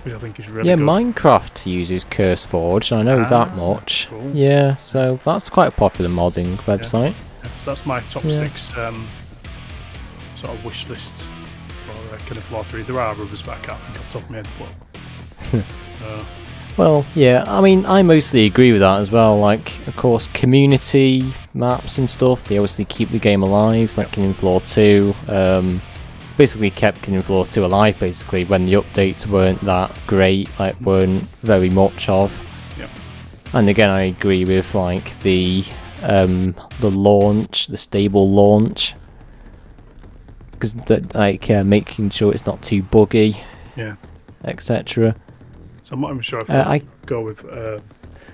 which I think is really good. Minecraft uses CurseForge. I know that much. Cool. Yeah, so that's quite a popular modding website. So that's my top 6 sort of wish lists for KF3 3. There are others, but I can't think off the top of my head. Well, yeah, I mean, I mostly agree with that as well. Like, of course, community maps and stuff, they obviously keep the game alive, like KF3 2. Basically kept KF3 2 alive, basically, when the updates weren't that great, like, weren't very much of. Yep. And again, I agree with, like, the launch, the stable launch. Because, like, making sure it's not too buggy, etc. So I'm not even sure if I go with.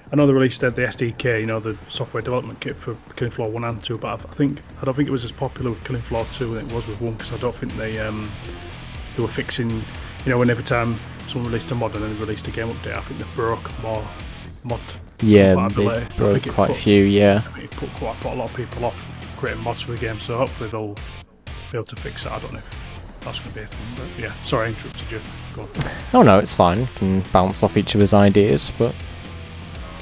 I know they released the SDK, you know, the software development kit for KF3 1 and 2, but I don't think it was as popular with KF3 2 than it was with 1, because I don't think they were fixing, you know, when every time someone released a mod and then they released a game update, I think they broke more mod compatibility. They broke quite a few. I think it put quite a lot of people off creating mods for the game, so hopefully they'll be able to fix it. I don't know if that's going to be a thing, but yeah, sorry I interrupted you. Go on. Oh no, it's fine. You can bounce off each other's ideas, but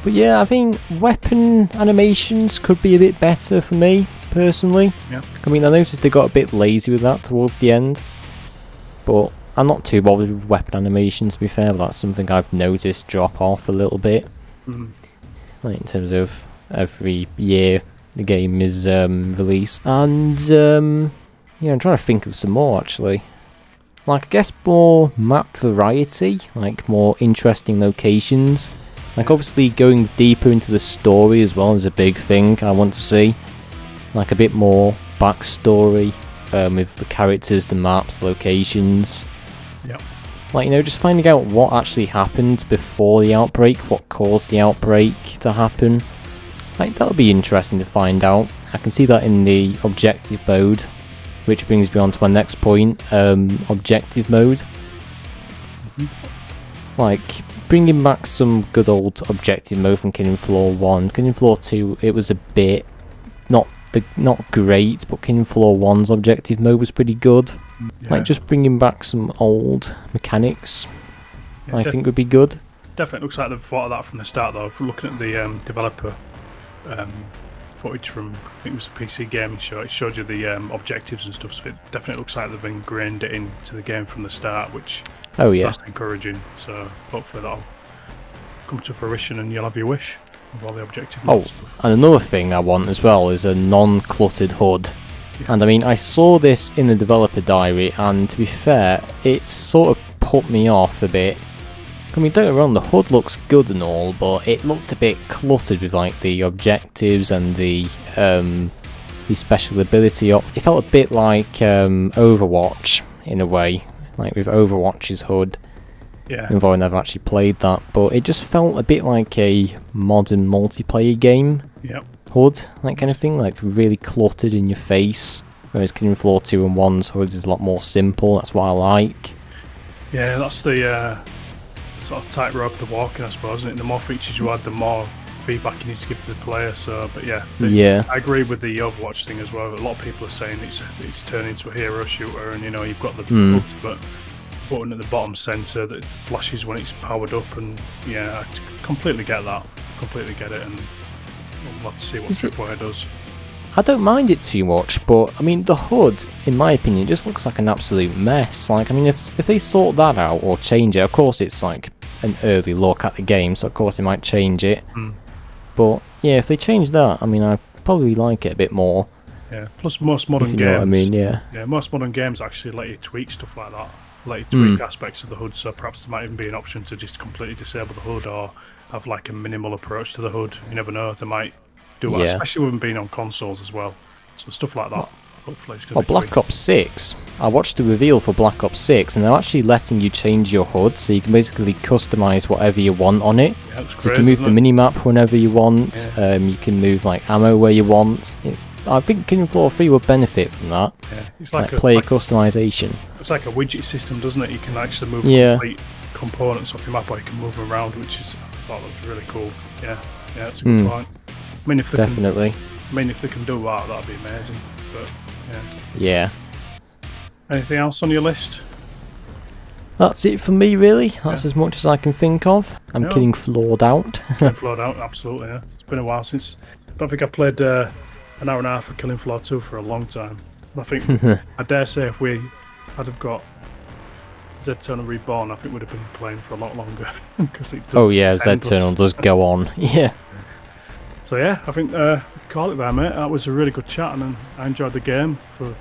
yeah, I think weapon animations could be a bit better for me personally. Yeah. I mean, I noticed they got a bit lazy with that towards the end, but I'm not too bothered with weapon animations, to be fair. But that's something I've noticed drop off a little bit. Like in terms of every year the game is released, and yeah, I'm trying to think of some more actually. Like, I guess more map variety, like more interesting locations. Like, obviously going deeper into the story as well is a big thing I want to see. Like, a bit more backstory with the characters, the maps, locations. Yep. Like, you know, just finding out what actually happened before the outbreak, what caused the outbreak to happen. Like, that'll be interesting to find out. I can see that in the objective mode, which brings me on to my next point, objective mode. Like, bringing back some good old objective mode from KF3 1. KF3 2, it was a bit not great, but KF3 1's objective mode was pretty good. Yeah. Like, just bringing back some old mechanics, I think would be good. Definitely looks like they've thought of that from the start, though. If we're looking at the developer footage from, I think it was a PC gaming show, it showed you the objectives and stuff, so it definitely looks like they've ingrained it into the game from the start, which that's encouraging. So hopefully that'll come to fruition and you'll have your wish of all the objectives and stuff. And another thing I want as well is a non-cluttered HUD. And I mean, I saw this in the developer diary, and to be fair, it sort of put me off a bit. I mean, don't get me wrong, the HUD looks good and all, but it looked a bit cluttered with like the objectives and the special ability. It felt a bit like Overwatch in a way, like with Overwatch's HUD. Yeah. Although I never actually played that, but it just felt a bit like a modern multiplayer game. Yep. HUD, that kind of thing, like really cluttered in your face. Whereas KF3 2 and 1's HUD is a lot more simple. That's what I like. Yeah, that's the sort of tightrope of the walking, I suppose, isn't it? The more features you add, the more feedback you need to give to the player. So, but yeah, I agree with the Overwatch thing as well. A lot of people are saying it's turned into a hero shooter, and you know you've got the button at the bottom centre that flashes when it's powered up, and yeah, I completely get that. Completely get it, and we'll have to see what Tripwire does. I don't mind it too much, but I mean the HUD, in my opinion, just looks like an absolute mess. Like, I mean, if they sort that out or change it, of course it's like an early look at the game, so of course they might change it. But yeah, if they change that, I mean, I probably like it a bit more. Yeah. Plus, most modern games. You know what I mean? Yeah. Yeah. Most modern games actually let you tweak stuff like that. Let you tweak aspects of the HUD. So perhaps there might even be an option to just completely disable the HUD or have like a minimal approach to the HUD. You never know. They might do that, especially with them being on consoles as well. So stuff like that. Hopefully, it's going to be Black Ops 6. I watched the reveal for Black Ops 6, and they're actually letting you change your HUD, so you can basically customize whatever you want on it. Yeah, that's so crazy, you can move the minimap whenever you want. Yeah. You can move like ammo where you want. I think Killing Floor 3 would benefit from that. Yeah, it's like player customization. It's like a widget system, doesn't it? You can actually move complete components off your map, or you can move them around, which is I thought that was really cool. Yeah, that's a good point. I mean, if they can do that, that'd be amazing. But yeah. Anything else on your list? That's it for me, really. That's as much as I can think of. I'm getting floored out. Floored out, absolutely. Yeah, it's been a while since. I don't think I've played an hour and a half of Killing Floor 2 for a long time. I think I dare say if I'd have got Z-Eternal Reborn, I think we'd have been playing for a lot longer because it does. Oh yeah, Z-Eternal does go on. Yeah. So yeah, I think call it there, mate. That was a really good chat, and I enjoyed the game for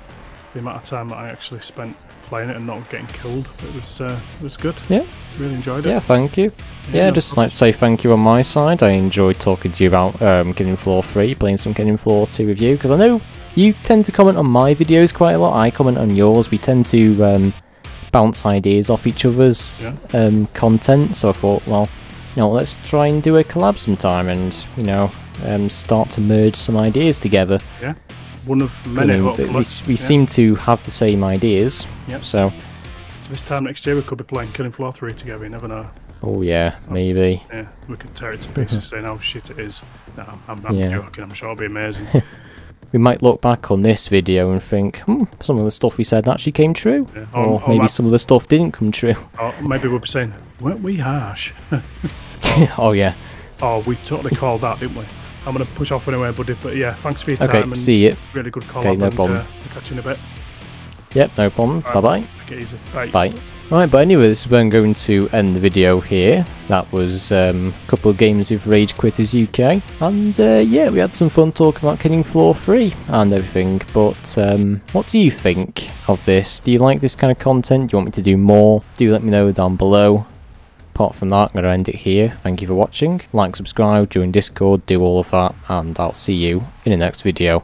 the amount of time that I actually spent playing it and not getting killed. It was good. Yeah, really enjoyed it. Yeah, thank you. Yeah, just like to say thank you on my side. I enjoyed talking to you about Killing Floor 3, playing some Killing Floor 2 with you, because I know you tend to comment on my videos quite a lot. I comment on yours. We tend to bounce ideas off each other's content. So I thought, well, you know, let's try and do a collab sometime, and you know, start to merge some ideas together. Yeah, one of many. We seem to have the same ideas. Yep. So this time next year we could be playing Killing Floor 3 together. You never know. Oh yeah, maybe. Yeah, we could tear it to pieces, saying how shit it is. No, I'm joking. I'm sure it'll be amazing. We might look back on this video and think, some of the stuff we said actually came true. Yeah. Or maybe some of the stuff didn't come true. Or maybe we'll be saying, weren't we harsh? Oh yeah. Oh, we totally called that, didn't we? I'm going to push off anyway, buddy. But yeah, thanks for your time. Okay, and see you. Really good call. Okay, no problem. We'll catch you in a bit. Yep, no problem. Right, bye-bye. Take it easy. Bye. Bye. Right, but anyway, this is where I'm going to end the video here. That was a couple of games with RageQuittersUk, and yeah, we had some fun talking about Killing Floor 3 and everything, but what do you think of this? Do you like this kind of content? Do you want me to do more? Do let me know down below. Apart from that, I'm going to end it here. Thank you for watching. Like, subscribe, join Discord, do all of that, and I'll see you in the next video.